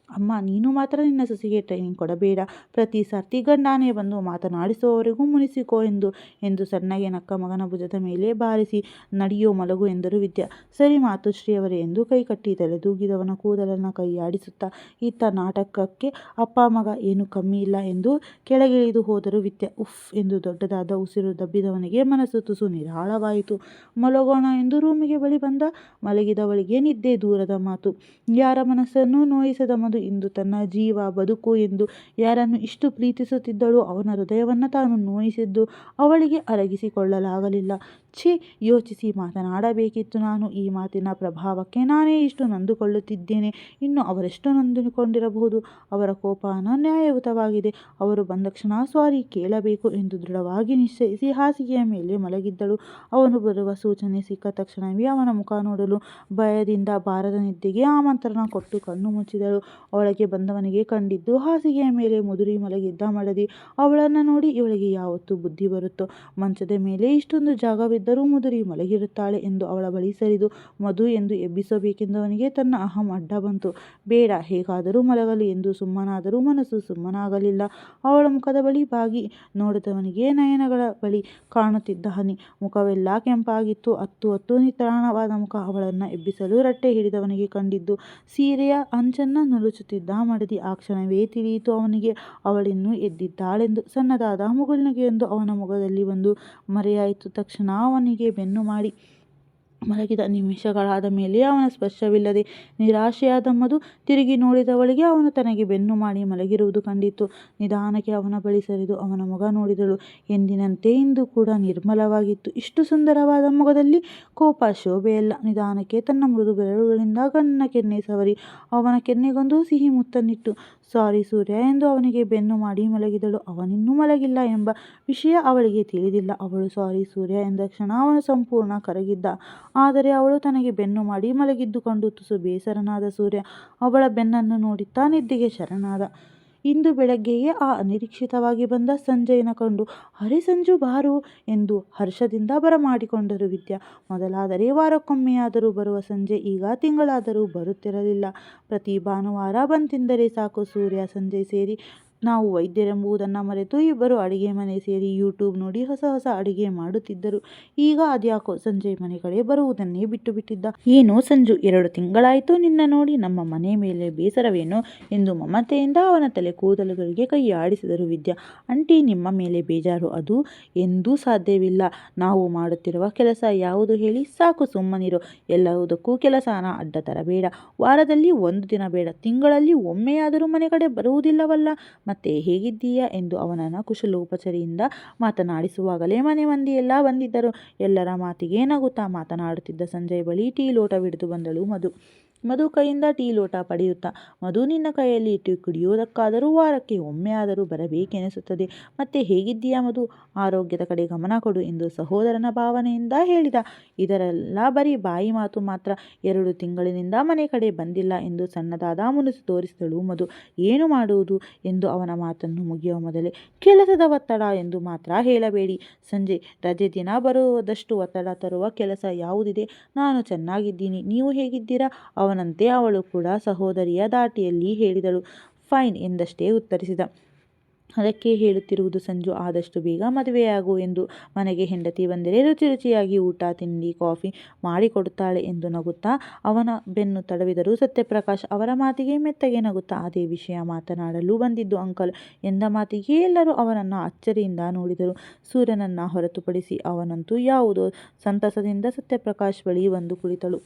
ಅಮ್ಮ, ನೀನು ಮಾತ್ರ ನಿನ್ನ ಸೊಸೆಗೆ ಟ್ರೈನಿಂಗ್ ಕೊಡಬೇಡ. ಪ್ರತಿ ಸರ್ತಿ ಗಂಡನೇ ಬಂದು ಮಾತನಾಡಿಸುವವರೆಗೂ ಮುನಿಸಿಕೋ ಎಂದು ಸಣ್ಣಗೆ ನಕ್ಕ ಮಗನ ಭುಜದ ಮೇಲೆ ಬಾರಿಸಿ ನಡೆಯೋ ಮಲಗು ಎಂದರು ವಿದ್ಯಾ. ಸರಿ ಮಾತುಶ್ರೀಯವರೇ ಎಂದು ಕೈಕಟ್ಟಿ ತಲೆದೂಗಿದವನ ಕೂದಲನ್ನು ಕೈಯಾಡಿಸುತ್ತಾ ಇತ್ತ ನಾಟಕಕ್ಕೆ ಅಪ್ಪ ಮಗ ಏನು ಕಮ್ಮಿ ಇಲ್ಲ ಎಂದು ಕೆಳಗಿಳಿದು ಹೋದರು ವಿದ್ಯಾ. ಉಫ್ ಎಂದು ದೊಡ್ಡದಾದ ಉಸಿರು ದಬ್ಬಿದವನಿಗೆ ಮನಸ್ಸು ತುಸು ನಿರಾಳವಾಯಿತು. ಮಲಗೋಣ ಎಂದು ರೂಮಿಗೆ ಬಳಿ ಬಂದ. ಮಲಗಿದವಳಿಗೆ ನಿದ್ದೆ ದೂರದ ಮಾತು. ಯಾರ ಮನಸ್ಸನ್ನು ನೋಯಿಸದ ಮಧು ಇಂದು ತನ್ನ ಜೀವ ಬದುಕು ಎಂದು ಯಾರನ್ನು ಇಷ್ಟು ಪ್ರೀತಿಸುತ್ತಿದ್ದಳು. ಅವನ ಹೃದಯವನ್ನು ತಾನು ನೋಯಿಸಿದ್ದು ಅವಳಿಗೆ ಅರಗಿಸಿಕೊಳ್ಳಲಾಗಲಿಲ್ಲ. ಛೀ, ಯೋಚಿಸಿ ಮಾತನಾಡಬೇಕಿತ್ತು ನಾನು. ಈ ಮಾತಿನ ಪ್ರಭಾವಕ್ಕೆ ನಾನೇ ಇಷ್ಟು ನೊಂದುಕೊಳ್ಳುತ್ತಿದ್ದೇನೆ. ಇನ್ನು ಅವರೆಷ್ಟು ನೊಂದುಕೊಂಡಿರಬಹುದು? ಅವರ ಕೋಪ ನ್ಯಾಯಯುತವಾಗಿದೆ. ಅವರು ಬಂದ ಕ್ಷಣ ಸಾರಿ ಕೇಳಬೇಕು ಎಂದು ದೃಢವಾಗಿ ನಿಶ್ಚಯಿಸಿ ಹಾಸಿಗೆಯ ಮೇಲೆ ಮಲಗಿದ್ದಳು. ಅವನು ಬರುವ ಸೂಚನೆ ಸಿಕ್ಕ ತಕ್ಷಣವೇ ಅವನ ಮುಖ ನೋಡಲು ಭಯದಿಂದ ಬಾರದ ನಿದ್ದೆಗೆ ಆಮಂತ್ರಣ ಕೊಟ್ಟು ಕಣ್ಣು ಮುಚ್ಚಿದಳು. ಒಳಗೆ ಬಂದವನಿಗೆ ಕಂಡಿದ್ದು ಹಾಸಿಗೆಯ ಮೇಲೆ ಮುದುರಿ ಮಲಗಿದ್ದ ಮಡದಿ. ಅವಳನ್ನು ನೋಡಿ ಇವಳಿಗೆ ಯಾವತ್ತೂ ಬುದ್ಧಿ ಬರುತ್ತೋ, ಮಂಚದ ಮೇಲೆ ಇಷ್ಟೊಂದು ಜಾಗವಿದ್ದರೂ ಮುದುರಿ ಮಲಗಿರುತ್ತಾಳೆ ಎಂದು ಅವಳ ಬಳಿ ಸರಿದು ಮಧು ಎಂದು ಎಬ್ಬಿಸಬೇಕೆಂದವನಿಗೆ ತನ್ನ ಅಹಂ ಅಡ್ಡ ಬಂತು. ಬೇಡ, ಹೇಗಾದರೂ ಮಲಗಲಿ ಎಂದು ಸುಮ್ಮನಾದರೂ ಮನಸ್ಸು ಸುಮ್ಮನಾಗಲಿಲ್ಲ. ಅವಳ ಮುಖದ ಬಳಿ ಬಾಗಿ ನೋಡಿದವನಿಗೆ ನಯನಗಳ ಬಳಿ ಕಾಣುತ್ತಿದ್ದ ಹನಿ. ಮುಖವೆಲ್ಲ ಕೆಂಪಾಗಿತ್ತು. ಹತ್ತು ಹತ್ತು ನಿತ್ರಾಣವಾದ ಮುಖ. ಅವಳನ್ನು ಎಬ್ಬಿಸಲು ರಟ್ಟೆ ಹಿಡಿದವನಿಗೆ ಕಂಡಿದ್ದು ಸೀರೆಯ ಅಂಚನ್ನು ನುಲುಚುತ್ತಿದ್ದ ಮಡದಿ. ಆ ಕ್ಷಣವೇ ತಿಳಿಯಿತು ಅವನಿಗೆ ಅವಳಿನ್ನೂ ಎದ್ದಿದ್ದಾಳೆಂದು. ಸಣ್ಣದಾದ ಮುಗುಳ್ನಗೆಯೊಂದು ಅವನ ಮೊಗದಲ್ಲಿ ಬಂದು ಮರೆಯಾಯಿತು. ತಕ್ಷಣ ಅವನಿಗೆ ಬೆನ್ನು ಮಾಡಿ ಮಲಗಿದ ನಿಮಿಷಗಳಾದ ಮೇಲೆ ಅವನ ಸ್ಪರ್ಶವಿಲ್ಲದೆ ನಿರಾಶೆಯಾದ ಮಧು ತಿರುಗಿ ನೋಡಿದವಳಿಗೆ ಅವನು ತನಗೆ ಬೆನ್ನು ಮಾಡಿ ಮಲಗಿರುವುದು ಕಂಡಿತು. ನಿಧಾನಕ್ಕೆ ಅವನ ಬಳಿ ಸರಿದು ಅವನ ಮೊಗ ನೋಡಿದಳು. ಎಂದಿನಂತೆ ಇಂದು ಕೂಡ ನಿರ್ಮಲವಾಗಿತ್ತು. ಇಷ್ಟು ಸುಂದರವಾದ ಮೊಗದಲ್ಲಿ ಕೋಪ, ಶೋಭೆಯಲ್ಲ. ನಿಧಾನಕ್ಕೆ ತನ್ನ ಮೃದು ಬೆರಳುಗಳಿಂದ ಗಂಡನ ಕೆನ್ನೆ ಸವರಿ ಅವನ ಕೆನ್ನೆಗೊಂದು ಸಿಹಿ ಮುತ್ತನ್ನಿಟ್ಟು ಸಾರಿ ಸೂರ್ಯ ಎಂದು ಅವನಿಗೆ ಬೆನ್ನು ಮಾಡಿ ಮಲಗಿದಳು. ಅವನಿನ್ನೂ ಮಲಗಿಲ್ಲ ಎಂಬ ವಿಷಯ ಅವಳಿಗೆ ತಿಳಿದಿಲ್ಲ. ಅವಳು ಸಾರಿ ಸೂರ್ಯ ಎಂದ ಕ್ಷಣ ಅವನು ಸಂಪೂರ್ಣ ಕರಗಿದ್ದ. ಆದರೆ ಅವಳು ತನಗೆ ಬೆನ್ನು ಮಾಡಿ ಮಲಗಿದ್ದು ಕಂಡು ತುಸು ಬೇಸರನಾದ ಸೂರ್ಯ ಅವಳ ಬೆನ್ನನ್ನು ನೋಡುತ್ತಾ ನಿದ್ದೆಗೆ ಶರಣಾದ. ಇಂದು ಬೆಳಗ್ಗೆಯೇ ಆ ಅನಿರೀಕ್ಷಿತವಾಗಿ ಬಂದ ಸಂಜೆಯನ್ನು ಕಂಡು ಅರೆ ಸಂಜು ಬಾರು ಎಂದು ಹರ್ಷದಿಂದ ಬರಮಾಡಿಕೊಂಡರು ವಿದ್ಯಾ. ಮೊದಲಾದರೆ ವಾರಕ್ಕೊಮ್ಮೆಯಾದರೂ ಬರುವ ಸಂಜೆ ಈಗ ತಿಂಗಳಾದರೂ ಬರುತ್ತಿರಲಿಲ್ಲ. ಪ್ರತಿ ಭಾನುವಾರ ಬಂತೆಂದರೆ ಸಾಕು, ಸೂರ್ಯ ಸಂಜೆ ಸೇರಿ ನಾವು ವೈದ್ಯರೆಂಬುದನ್ನು ಮರೆತು ಇಬ್ಬರು ಅಡಿಗೆ ಮನೆ ಸೇರಿ ಯೂಟ್ಯೂಬ್ ನೋಡಿ ಹೊಸ ಹೊಸ ಅಡಿಗೆ ಮಾಡುತ್ತಿದ್ದರು. ಈಗ ಅದ್ಯಾಕೋ ಸಂಜೆ ಮನೆ ಕಡೆ ಬರುವುದನ್ನೇ ಬಿಟ್ಟು ಬಿಟ್ಟಿದ್ದ. ಏನೋ ಸಂಜು, 2 ತಿಂಗಳಾಯಿತು ನಿನ್ನ ನೋಡಿ, ನಮ್ಮ ಮನೆ ಮೇಲೆ ಬೇಸರವೇನೋ ಎಂದು ಮಮತೆಯಿಂದ ಅವನ ತಲೆ ಕೂದಲುಗಳಿಗೆ ಕೈ ಆಡಿಸಿದರು ವಿದ್ಯಾ. ಆಂಟಿ, ನಿಮ್ಮ ಮೇಲೆ ಬೇಜಾರು? ಅದು ಎಂದೂ ಸಾಧ್ಯವಿಲ್ಲ. ನಾವು ಮಾಡುತ್ತಿರುವ ಕೆಲಸ ಯಾವುದು ಹೇಳಿ? ಸಾಕು ಸುಮ್ಮನಿರು. ಎಲ್ಲವುದಕ್ಕೂ ಕೆಲಸನ ಅಡ್ಡ ತರಬೇಡ. ವಾರದಲ್ಲಿ 1 ದಿನ ಬೇಡ, ತಿಂಗಳಲ್ಲಿ ಒಮ್ಮೆಯಾದರೂ ಮನೆ ಕಡೆ ಬರುವುದಿಲ್ಲವಲ್ಲ? ಮತ್ತೆ ಹೇಗಿದ್ದೀಯಾ ಎಂದು ಅವನನ್ನು ಕುಶಲೋಪಚಾರಿಯಿಂದ ಮಾತನಾಡಿಸುವಾಗಲೇ ಮನೆ ಮಂದಿಯೆಲ್ಲ ಬಂದಿದ್ದರು. ಎಲ್ಲರ ಮಾತಿಗೆ ನಗುತ್ತಾ ಮಾತನಾಡುತ್ತಿದ್ದ ಸಂಜಯ್ ಬಳಿ ಟೀ ಲೋಟವಿಡಿದು ಬಂದಳು ಮಧು ಕೈಯಿಂದ ಟೀ ಲೋಟ ಪಡೆಯುತ್ತಾ. ಮಧು, ನಿನ್ನ ಕೈಯಲ್ಲಿ ಟೀ ಕುಡಿಯುವುದಕ್ಕಾದರೂ ವಾರಕ್ಕೆ ಒಮ್ಮೆಯಾದರೂ ಬರಬೇಕೆನಿಸುತ್ತದೆ. ಮತ್ತೆ ಹೇಗಿದ್ದೀಯಾ ಮಧು? ಆರೋಗ್ಯದ ಕಡೆ ಗಮನ ಕೊಡು ಎಂದು ಸಹೋದರನ ಭಾವನೆಯಿಂದ ಹೇಳಿದ. ಇದರೆಲ್ಲ ಬರೀ ಬಾಯಿ ಮಾತು ಮಾತ್ರ. 2 ತಿಂಗಳಿನಿಂದ ಮನೆ ಕಡೆ ಬಂದಿಲ್ಲ ಎಂದು ಸಣ್ಣದಾದ ಮುನಿಸು ತೋರಿಸಿದಳು ಮಧು. ಏನು ಮಾಡುವುದು ಎಂದು ಅವನ ಮಾತನ್ನು ಮುಗಿಯುವ ಮೊದಲೇ, ಕೆಲಸದ ಒತ್ತಡ ಎಂದು ಮಾತ್ರ ಹೇಳಬೇಡಿ ಸಂಜೆ. ರಜೆ ದಿನ ಬರುವುದಷ್ಟು ಒತ್ತಡ ತರುವ ಕೆಲಸ ಯಾವುದಿದೆ? ನಾನು ಚೆನ್ನಾಗಿದ್ದೀನಿ, ನೀವು ಹೇಗಿದ್ದೀರಾ? ಅವನಂತೆ ಅವಳು ಕೂಡ ಸಹೋದರಿಯ ಧಾಟಿಯಲ್ಲಿ ಹೇಳಿದಳು. ಫೈನ್ ಎಂದಷ್ಟೇ ಉತ್ತರಿಸಿದ. ಅದಕ್ಕೆ ಹೇಳುತ್ತಿರುವುದು ಸಂಜು, ಆದಷ್ಟು ಬೇಗ ಮದುವೆಯಾಗು ಎಂದು. ಮನೆಗೆ ಹೆಂಡತಿ ಬಂದರೆ ರುಚಿ ರುಚಿಯಾಗಿ ಊಟ, ತಿಂಡಿ, ಕಾಫಿ ಮಾಡಿಕೊಡುತ್ತಾಳೆ ಎಂದು ನಗುತ್ತಾ ಅವನ ಬೆನ್ನು ತಡವಿದರು ಸತ್ಯಪ್ರಕಾಶ್. ಅವರ ಮಾತಿಗೆ ಮೆತ್ತಗೆ ನಗುತ್ತಾ, ಅದೇ ವಿಷಯ ಮಾತನಾಡಲು ಬಂದಿದ್ದು ಅಂಕಲ್ ಎಂದ ಮಾತಿಗೆ ಎಲ್ಲರೂ ಅವನನ್ನು ಅಚ್ಚರಿಯಿಂದ ನೋಡಿದರು. ಸೂರ್ಯನನ್ನು ಹೊರತುಪಡಿಸಿ. ಅವನಂತೂ ಯಾವುದೋ ಸಂತಸದಿಂದ ಸತ್ಯಪ್ರಕಾಶ್ ಬಳಿ ಬಂದು ಕುಳಿತಳು.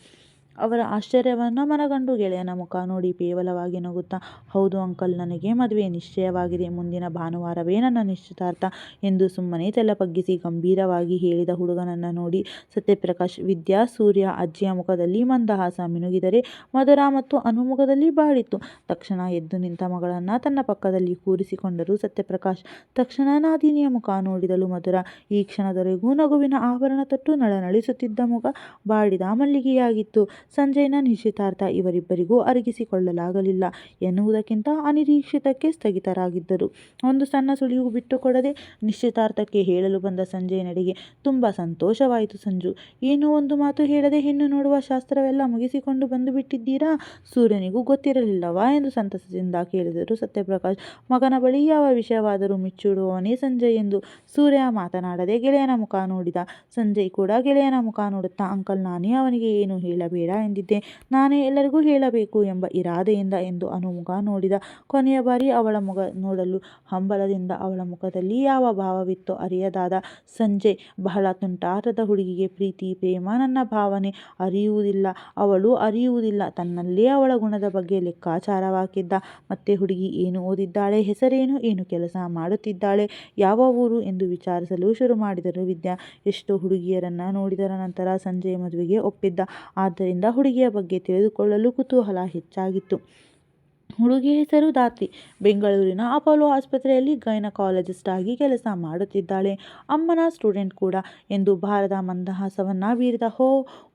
ಅವರ ಆಶ್ಚರ್ಯವನ್ನು ಮನಗಂಡು ಗೆಳೆಯನ ಮುಖ ನೋಡಿ ಕೇವಲವಾಗಿ ನಗುತ್ತಾ, ಹೌದು ಅಂಕಲ್, ನನಗೆ ಮದುವೆ ನಿಶ್ಚಯವಾಗಿದೆ. ಮುಂದಿನ ಭಾನುವಾರವೇ ನನ್ನ ನಿಶ್ಚಿತಾರ್ಥ ಎಂದು ಸುಮ್ಮನೆ ತಲೆಬಗ್ಗಿಸಿ ಗಂಭೀರವಾಗಿ ಹೇಳಿದ ಹುಡುಗನನ್ನು ನೋಡಿ ಸತ್ಯಪ್ರಕಾಶ್, ವಿದ್ಯಾ, ಸೂರ್ಯ, ಅಜ್ಜಿಯ ಮುಖದಲ್ಲಿ ಮಂದಹಾಸ ಮಿನುಗಿದರೆ ಮಧುರ ಮತ್ತು ಅನುಮುಖದಲ್ಲಿ ಬಾಡಿತ್ತು. ತಕ್ಷಣ ಎದ್ದು ನಿಂತ ಮಗಳನ್ನು ತನ್ನ ಪಕ್ಕದಲ್ಲಿ ಕೂರಿಸಿಕೊಂಡರು ಸತ್ಯಪ್ರಕಾಶ್. ತಕ್ಷಣ ನಾದಿನಿಯ ಮುಖ ನೋಡಿದಳು ಮಧುರ. ಈ ಕ್ಷಣದವರೆಗೂ ನಗುವಿನ ಆವರಣ ತೊಟ್ಟು ನಳನಳಿಸುತ್ತಿದ್ದ ಮುಖ ಬಾಡಿದ ಮಲ್ಲಿಗೆಯಾಗಿತ್ತು. ಸಂಜಯ್ನ ನಿಶ್ಚಿತಾರ್ಥ ಇವರಿಬ್ಬರಿಗೂ ಅರಗಿಸಿಕೊಳ್ಳಲಾಗಲಿಲ್ಲ ಎನ್ನುವುದಕ್ಕಿಂತ ಅನಿರೀಕ್ಷಿತಕ್ಕೆ ಸ್ಥಗಿತರಾಗಿದ್ದರು. ಒಂದು ಸಣ್ಣ ಸುಳಿವು ಬಿಟ್ಟುಕೊಡದೆ ನಿಶ್ಚಿತಾರ್ಥಕ್ಕೆ ಹೇಳಲು ಬಂದ ಸಂಜಯ್ ನಡೆಗೆ ತುಂಬ ಸಂತೋಷವಾಯಿತು. ಸಂಜು, ಏನೋ ಒಂದು ಮಾತು ಹೇಳದೆ ಹೆಣ್ಣು ನೋಡುವ ಶಾಸ್ತ್ರವೆಲ್ಲ ಮುಗಿಸಿಕೊಂಡು ಬಂದು ಬಿಟ್ಟಿದ್ದೀರಾ? ಸೂರ್ಯನಿಗೂ ಗೊತ್ತಿರಲಿಲ್ಲವಾ ಎಂದು ಸಂತಸದಿಂದ ಕೇಳಿದರು ಸತ್ಯಪ್ರಕಾಶ್. ಮಗನ ಬಳಿ ಯಾವ ವಿಷಯವಾದರೂ ಮಿಚ್ಚಿಡುವವನೇ ಸಂಜಯ್ ಎಂದು ಸೂರ್ಯ ಮಾತನಾಡದೆ ಗೆಳೆಯನ ಮುಖ ನೋಡಿದ. ಸಂಜಯ್ ಕೂಡ ಗೆಳೆಯನ ಮುಖ ನೋಡುತ್ತಾ, ಅಂಕಲ್, ನಾನೇ ಅವನಿಗೆ ಏನು ಹೇಳಬೇಡ ಎಂದಿದ್ದೆ, ನಾನೇ ಎಲ್ಲರಿಗೂ ಹೇಳಬೇಕು ಎಂಬ ಇರಾದೆಯಿಂದ ಎಂದು ಅನುಮುಖ ನೋಡಿದ. ಕೊನೆಯ ಬಾರಿ ಅವಳ ಮುಖ ನೋಡಲು ಹಂಬಲದಿಂದ ಅವಳ ಮುಖದಲ್ಲಿ ಯಾವ ಭಾವವಿತ್ತೋ ಅರಿಯದಾದ ಸಂಜಯ್. ಬಹಳ ತುಂಟಾಟದ ಹುಡುಗಿಗೆ ಪ್ರೀತಿ, ಪ್ರೇಮ, ನನ್ನ ಭಾವನೆ ಅರಿಯುವುದಿಲ್ಲ, ಅವಳು ಅರಿಯುವುದಿಲ್ಲ. ತನ್ನಲ್ಲೇ ಅವಳ ಗುಣದ ಬಗ್ಗೆ ಲೆಕ್ಕಾಚಾರವಾಕಿದ್ದ. ಮತ್ತೆ ಹುಡುಗಿ ಏನು ಓದಿದ್ದಾಳೆ, ಹೆಸರೇನು, ಏನು ಕೆಲಸ ಮಾಡುತ್ತಿದ್ದಾಳೆ, ಯಾವ ಊರು ಎಂದು ವಿಚಾರಿಸಲು ಶುರು ಮಾಡಿದರು ವಿದ್ಯಾ. ಎಷ್ಟೋ ಹುಡುಗಿಯರನ್ನು ನೋಡಿದರ ನಂತರ ಸಂಜಯ್ ಮದುವೆಗೆ ಒಪ್ಪಿದ್ದ. ಆದ್ದರಿಂದ ಹುಡುಗಿಯ ಬಗ್ಗೆ ತಿಳಿದುಕೊಳ್ಳಲು ಕುತೂಹಲ ಹೆಚ್ಚಾಗಿತ್ತು. ಹುಡುಗಿ ಹೆಸರು ಧಾತ್ರಿ. ಬೆಂಗಳೂರಿನ ಅಪೋಲೋ ಆಸ್ಪತ್ರೆಯಲ್ಲಿ ಗೈನಕಾಲಜಿಸ್ಟ್ ಆಗಿ ಕೆಲಸ ಮಾಡುತ್ತಿದ್ದಾಳೆ. ಅಮ್ಮನ ಸ್ಟೂಡೆಂಟ್ ಕೂಡ ಎಂದು ಭಾರದ ಮಂದಹಾಸವನ್ನ ಬೀರಿದ. ಹೋ,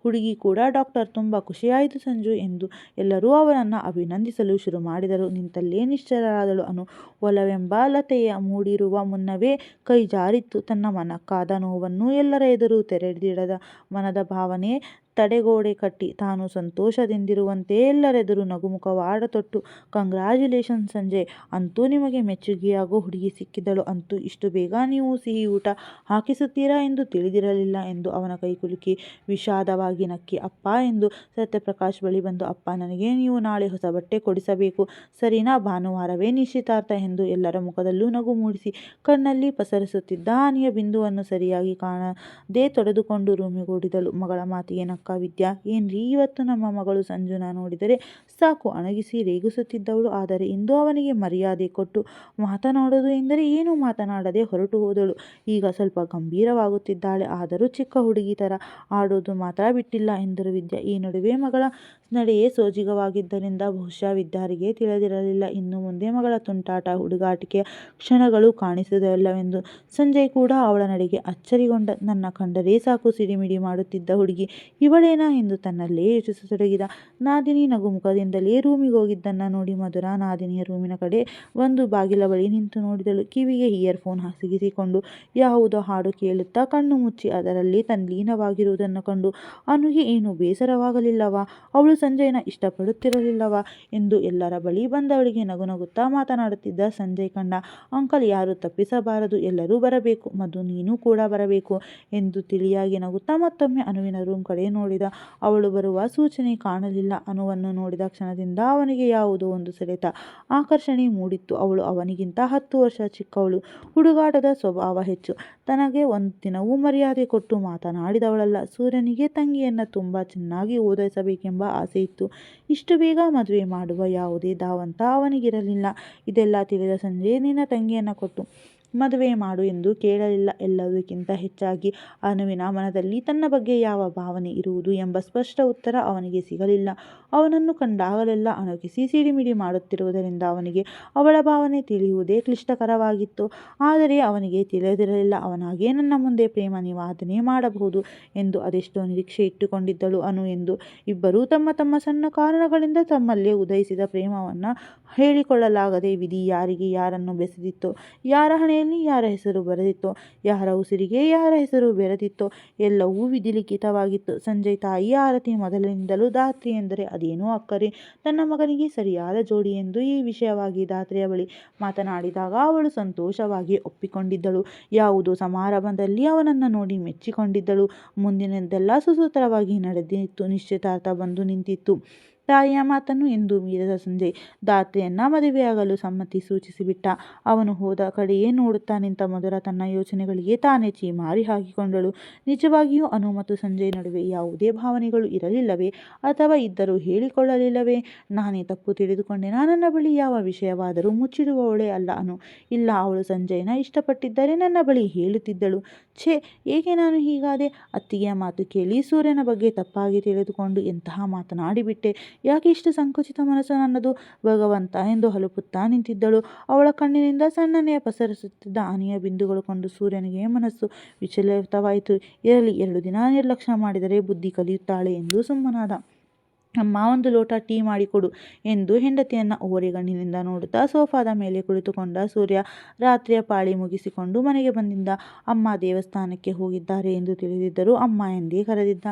ಹುಡುಗಿ ಕೂಡ ಡಾಕ್ಟರ್. ತುಂಬ ಖುಷಿಯಾಯಿತು ಸಂಜು ಎಂದು ಎಲ್ಲರೂ ಅವನನ್ನು ಅಭಿನಂದಿಸಲು ಶುರು ಮಾಡಿದರು. ನಿಂತಲ್ಲೇ ನಿಶ್ಚಲರಾದಳು ಅನು. ಒಲವೆಂಬ ಲತೆಯ ಮೂಡಿರುವ ಮುನ್ನವೇ ಕೈ ಜಾರಿತ್ತು. ತನ್ನ ಮನಕ್ಕಾದ ನೋವನ್ನು ಎಲ್ಲರ ಎದುರು ತೆರೆದಿಡದ ಮನದ ಭಾವನೆ ತಡೆಗೋಡೆ ಕಟ್ಟಿ ತಾನು ಸಂತೋಷದಿಂದಿರುವಂತೆ ಎಲ್ಲರೆದುರು ನಗುಮುಖವಾಡತೊಟ್ಟು, ಕಂಗ್ರ್ಯಾಚುಲೇಷನ್ ಸಂಜಯ್, ಅಂತೂ ನಿಮಗೆ ಮೆಚ್ಚುಗೆಯಾಗೋ ಹುಡುಗಿ ಸಿಕ್ಕಿದಳು. ಅಂತೂ ಇಷ್ಟು ಬೇಗ ನೀವು ಸಿಹಿ ಊಟ ಹಾಕಿಸುತ್ತೀರಾ ಎಂದು ತಿಳಿದಿರಲಿಲ್ಲ ಎಂದು ಅವನ ಕೈ ಕುಲುಕಿ ವಿಷಾದವಾಗಿ ನಕ್ಕಿ. ಅಪ್ಪ ಎಂದು ಸತ್ಯಪ್ರಕಾಶ್ ಬಳಿ ಬಂದು, ಅಪ್ಪ, ನನಗೆ ನೀವು ನಾಳೆ ಹೊಸ ಬಟ್ಟೆ ಕೊಡಿಸಬೇಕು, ಸರಿನಾ? ಭಾನುವಾರವೇ ನಿಶ್ಚಿತಾರ್ಥ ಎಂದು ಎಲ್ಲರ ಮುಖದಲ್ಲೂ ನಗು ಮೂಡಿಸಿ ಕಣ್ಣಲ್ಲಿ ಪಸರಿಸುತ್ತಿದ್ದ ಹನಿಯ ಬಿಂದುವನ್ನು ಸರಿಯಾಗಿ ಕಾಣದೆ ತೊಡೆದುಕೊಂಡು ರೂಮಿಗೋಡಿದಳು. ಮಗಳ ಮಾತಿಗೆ ನಕ್ಕ ವಿದ್ಯಾ, ಏನ್ರೀ ಇವತ್ತು ನಮ್ಮ ಮಗಳು ಸಂಜುನ ನೋಡಿದರೆ ಸಾಕು ಅಣಗಿಸಿ ರೇಗಿಸುತ್ತಿದ್ದವಳು. ಆದರೆ ಇಂದು ಅವನಿಗೆ ಮರ್ಯಾದೆ ಕೊಟ್ಟು ಮಾತನಾಡೋದು ಎಂದರೆ ಏನೂ ಮಾತನಾಡದೆ ಹೊರಟು ಹೋದಳು. ಈಗ ಸ್ವಲ್ಪ ಗಂಭೀರವಾಗುತ್ತಿದ್ದಾಳೆ. ಆದರೂ ಚಿಕ್ಕ ಹುಡುಗಿ ಥರ ಆಡೋದು ಮಾತ್ರ ಬಿಟ್ಟಿಲ್ಲ ಎಂದರು ವಿದ್ಯಾ. ಈ ನಡುವೆ ಮಗಳ ನಡೆಯೇ ಸೋಜಿಗವಾಗಿದ್ದರಿಂದ ಬಹುಶಃ ವಿದ್ಯಾರಿಗೆ ತಿಳಿದಿರಲಿಲ್ಲ ಇನ್ನು ಮುಂದೆ ಮಗಳ ತುಂಟಾಟ ಹುಡುಗಾಟಿಕೆಯ ಕ್ಷಣಗಳು ಕಾಣಿಸುವುದಿಲ್ಲವೆಂದು. ಸಂಜಯ್ ಕೂಡ ಅವಳ ನಡೆಗೆ ಅಚ್ಚರಿಗೊಂಡ. ನನ್ನ ಕಂಡರೆ ಸಾಕು ಸಿಡಿಮಿಡಿ ಮಾಡುತ್ತಿದ್ದ ಹುಡುಗಿ ಇವಳೇನಾ ಎಂದು ತನ್ನಲ್ಲೇ ಯೋಚಿಸತೊಡಗಿದ. ನಾದಿನಿ ನಗುಮುಖದಿಂದಲೇ ರೂಮಿಗೋಗಿದ್ದನ್ನು ನೋಡಿ ಮಧುರ ನಾದಿನಿಯ ರೂಮಿನ ಕಡೆ ಒಂದು ಬಾಗಿಲ ಬಳಿ ನಿಂತು ನೋಡಿದಳು. ಕಿವಿಗೆ ಇಯರ್ಫೋನ್ ಸಿಗಿಸಿಕೊಂಡು ಯಾವುದೋ ಹಾಡು ಕೇಳುತ್ತಾ ಕಣ್ಣು ಮುಚ್ಚಿ ಅದರಲ್ಲಿ ತಲ್ಲೀನವಾಗಿರುವುದನ್ನು ಕಂಡು ಅನುಗೆ ಏನು ಬೇಸರವಾಗಲಿಲ್ಲವಾ? ಅವಳು ಸಂಜಯ್ನ ಇಷ್ಟಪಡುತ್ತಿರಲಿಲ್ಲವಾ ಎಂದು ಎಲ್ಲರ ಬಳಿ ಬಂದವಳಿಗೆ ನಗುತ್ತಾ ಮಾತನಾಡುತ್ತಿದ್ದ ಸಂಜಯ್ ಕಂಡ. ಅಂಕಲ್, ಯಾರು ತಪ್ಪಿಸಬಾರದು, ಎಲ್ಲರೂ ಬರಬೇಕು, ಮಧು ನೀನು ಕೂಡ ಬರಬೇಕು ಎಂದು ತಿಳಿಯಾಗಿ ನಗುತ್ತಾ ಮತ್ತೊಮ್ಮೆ ಅನುವಿನ ರೂಮ್ ಕಡೆ ನೋಡಿದ. ಅವಳು ಬರುವ ಸೂಚನೆ ಕಾಣಲಿಲ್ಲ. ಅನುವನ್ನು ನೋಡಿದ ಕ್ಷಣದಿಂದ ಅವನಿಗೆ ಯಾವುದೋ ಒಂದು ಸೆಳೆತ, ಆಕರ್ಷಣೆ ಮೂಡಿತ್ತು. ಅವಳು ಅವನಿಗಿಂತ 10 ವರ್ಷ ಚಿಕ್ಕವಳು, ಹುಡುಗಾಟದ ಸ್ವಭಾವ ಹೆಚ್ಚು. ತನಗೆ ಒಂದು ದಿನವೂ ಮರ್ಯಾದೆ ಕೊಟ್ಟು ಮಾತನಾಡಿದವಳಲ್ಲ. ಸೂರ್ಯನಿಗೆ ತಂಗಿಯನ್ನು ತುಂಬ ಚೆನ್ನಾಗಿ ಓದಿಸಬೇಕೆಂಬ ಆಸೆ ಇತ್ತು. ಇಷ್ಟು ಬೇಗ ಮದುವೆ ಮಾಡುವ ಯಾವುದೇ ಧಾವಂತ ಅವನಿಗಿರಲಿಲ್ಲ. ಇದೆಲ್ಲ ತಿಳಿದ ಸಂಜಯ್ ನಿನ್ನ ತಂಗಿಯನ್ನು ಕೊಟ್ಟು ಮದುವೆ ಮಾಡು ಎಂದು ಕೇಳಲಿಲ್ಲ. ಎಲ್ಲದಕ್ಕಿಂತ ಹೆಚ್ಚಾಗಿ ಅನುವಿನ ಮನದಲ್ಲಿ ತನ್ನ ಬಗ್ಗೆ ಯಾವ ಭಾವನೆ ಇರುವುದು ಎಂಬ ಸ್ಪಷ್ಟ ಉತ್ತರ ಅವನಿಗೆ ಸಿಗಲಿಲ್ಲ. ಅವನನ್ನು ಕಂಡಾಗಲೆಲ್ಲ ಅಣಕಿಸಿ ಸಿಡಿಮಿಡಿ ಮಾಡುತ್ತಿರುವುದರಿಂದ ಅವನಿಗೆ ಅವಳ ಭಾವನೆ ತಿಳಿಯುವುದೇ ಕ್ಲಿಷ್ಟಕರವಾಗಿತ್ತು. ಆದರೆ ಅವನಿಗೆ ತಿಳಿದಿರಲಿಲ್ಲ ಅವನಾಗೆ ನನ್ನ ಮುಂದೆ ಪ್ರೇಮ ನಿವಾದನೆ ಮಾಡಬಹುದು ಎಂದು. ಅದೆಷ್ಟೋ ನಿರೀಕ್ಷೆ ಇಟ್ಟುಕೊಂಡಿದ್ದಳು ಅನು ಎಂದು. ಇಬ್ಬರೂ ತಮ್ಮ ತಮ್ಮ ಸಣ್ಣ ಕಾರಣಗಳಿಂದ ತಮ್ಮಲ್ಲೇ ಉದಯಿಸಿದ ಪ್ರೇಮವನ್ನು ಹೇಳಿಕೊಳ್ಳಲಾಗದೆ ವಿಧಿ ಯಾರಿಗೆ ಯಾರನ್ನು ಬೆಸೆದಿತ್ತೋ, ಯಾರ ಹಣೆಯಲ್ಲಿ ಯಾರ ಹೆಸರು ಬರೆದಿತ್ತೋ, ಯಾರ ಉಸಿರಿಗೆ ಯಾರ ಹೆಸರು ಬೆರೆದಿತ್ತೋ ಎಲ್ಲವೂ ವಿಧಿಲಿಖಿತವಾಗಿತ್ತು. ಸಂಜಯ್ ತಾಯಿ ಆರತಿ ಮೊದಲಿನಿಂದಲೂ ಧಾತ್ರಿ ಎಂದರೆ ಅದೇನೋ ಅಕ್ಕರೆ, ತನ್ನ ಮಗನಿಗೆ ಸರಿಯಾದ ಜೋಡಿ ಎಂದು ಈ ವಿಷಯವಾಗಿ ಧಾತ್ರಿಯ ಬಳಿ ಮಾತನಾಡಿದಾಗ ಅವಳು ಸಂತೋಷವಾಗಿ ಒಪ್ಪಿಕೊಂಡಿದ್ದಳು. ಯಾವುದೋ ಸಮಾರಂಭದಲ್ಲಿ ಅವನನ್ನು ನೋಡಿ ಮೆಚ್ಚಿಕೊಂಡಿದ್ದಳು. ಮುಂದಿನದೆಲ್ಲ ಸುಸೂತ್ರವಾಗಿ ನಡೆದಿತ್ತು. ನಿಶ್ಚಿತಾರ್ಥ ಬಂದು ನಿಂತಿತ್ತು. ತಾಯಿಯ ಮಾತನ್ನು ಎಂದೂ ಮೀರದ ಸಂಜಯ್ ಧಾತ್ರಿಯನ್ನ ಮದುವೆಯಾಗಲು ಸಮ್ಮತಿ ಸೂಚಿಸಿಬಿಟ್ಟ. ಅವನು ಹೋದ ಕಡೆಯೇ ನೋಡುತ್ತಾ ನಿಂತ ಮಧುರ ತನ್ನ ಯೋಚನೆಗಳಿಗೆ ತಾನೇ ಚೀಮಾರಿ ಹಾಕಿಕೊಂಡಳು. ನಿಜವಾಗಿಯೂ ಅನು ಮತ್ತು ಸಂಜಯ್ ನಡುವೆ ಯಾವುದೇ ಭಾವನೆಗಳು ಇರಲಿಲ್ಲವೇ? ಅಥವಾ ಇದ್ದರೂ ಹೇಳಿಕೊಳ್ಳಲಿಲ್ಲವೇ? ನಾನೇ ತಪ್ಪು ತಿಳಿದುಕೊಂಡೆನಾ? ನನ್ನ ಬಳಿ ಯಾವ ವಿಷಯವಾದರೂ ಮುಚ್ಚಿಡುವವಳೇ ಅಲ್ಲ ಅನು. ಇಲ್ಲ, ಅವಳು ಸಂಜಯ್ನ ಇಷ್ಟಪಟ್ಟಿದ್ದರೆ ನನ್ನ ಬಳಿ ಹೇಳುತ್ತಿದ್ದಳು. ಛೇ, ಏಕೆ ನಾನು ಹೀಗಾದೆ? ಅತ್ತಿಗೆಯ ಮಾತು ಕೇಳಿ ಸೂರ್ಯನ ಬಗ್ಗೆ ತಪ್ಪಾಗಿ ತಿಳಿದುಕೊಂಡು ಎಂತಹ ಮಾತನಾಡಿಬಿಟ್ಟೆ. ಯಾಕೆ ಇಷ್ಟು ಸಂಕುಚಿತ ಮನಸ್ಸು ನನ್ನದು ಭಗವಂತ ಎಂದು ಹಲುಪುತ್ತಾ ನಿಂತಿದ್ದಳು. ಅವಳ ಕಣ್ಣಿನಿಂದ ಸಣ್ಣನೆಯ ಪಸರಿಸುತ್ತಿದ್ದ ಹನಿಯ ಬಿಂದುಗಳು ಕಂಡು ಸೂರ್ಯನಿಗೆ ಮನಸ್ಸು ವಿಚಲಿತವಾಯಿತು. ಇರಲಿ, 2 ದಿನ ನಿರ್ಲಕ್ಷ್ಯ ಮಾಡಿದರೆ ಬುದ್ಧಿ ಕಲಿಯುತ್ತಾಳೆ ಎಂದು ಸುಮ್ಮನಾದ. ಅಮ್ಮ, ಒಂದು ಲೋಟ ಟೀ ಮಾಡಿಕೊಡು ಎಂದು ಹೆಂಡತಿಯನ್ನು ಓರೆಗಣ್ಣಿನಿಂದ ನೋಡುತ್ತಾ ಸೋಫಾದ ಮೇಲೆ ಕುಳಿತುಕೊಂಡ ಸೂರ್ಯ. ರಾತ್ರಿಯ ಪಾಳಿ ಮುಗಿಸಿಕೊಂಡು ಮನೆಗೆ ಬಂದಿದ್ದ. ಅಮ್ಮ ದೇವಸ್ಥಾನಕ್ಕೆ ಹೋಗಿದ್ದಾರೆ ಎಂದು ತಿಳಿದಿದ್ದರೂ ಅಮ್ಮ ಎಂದೇ ಕರೆದಿದ್ದ.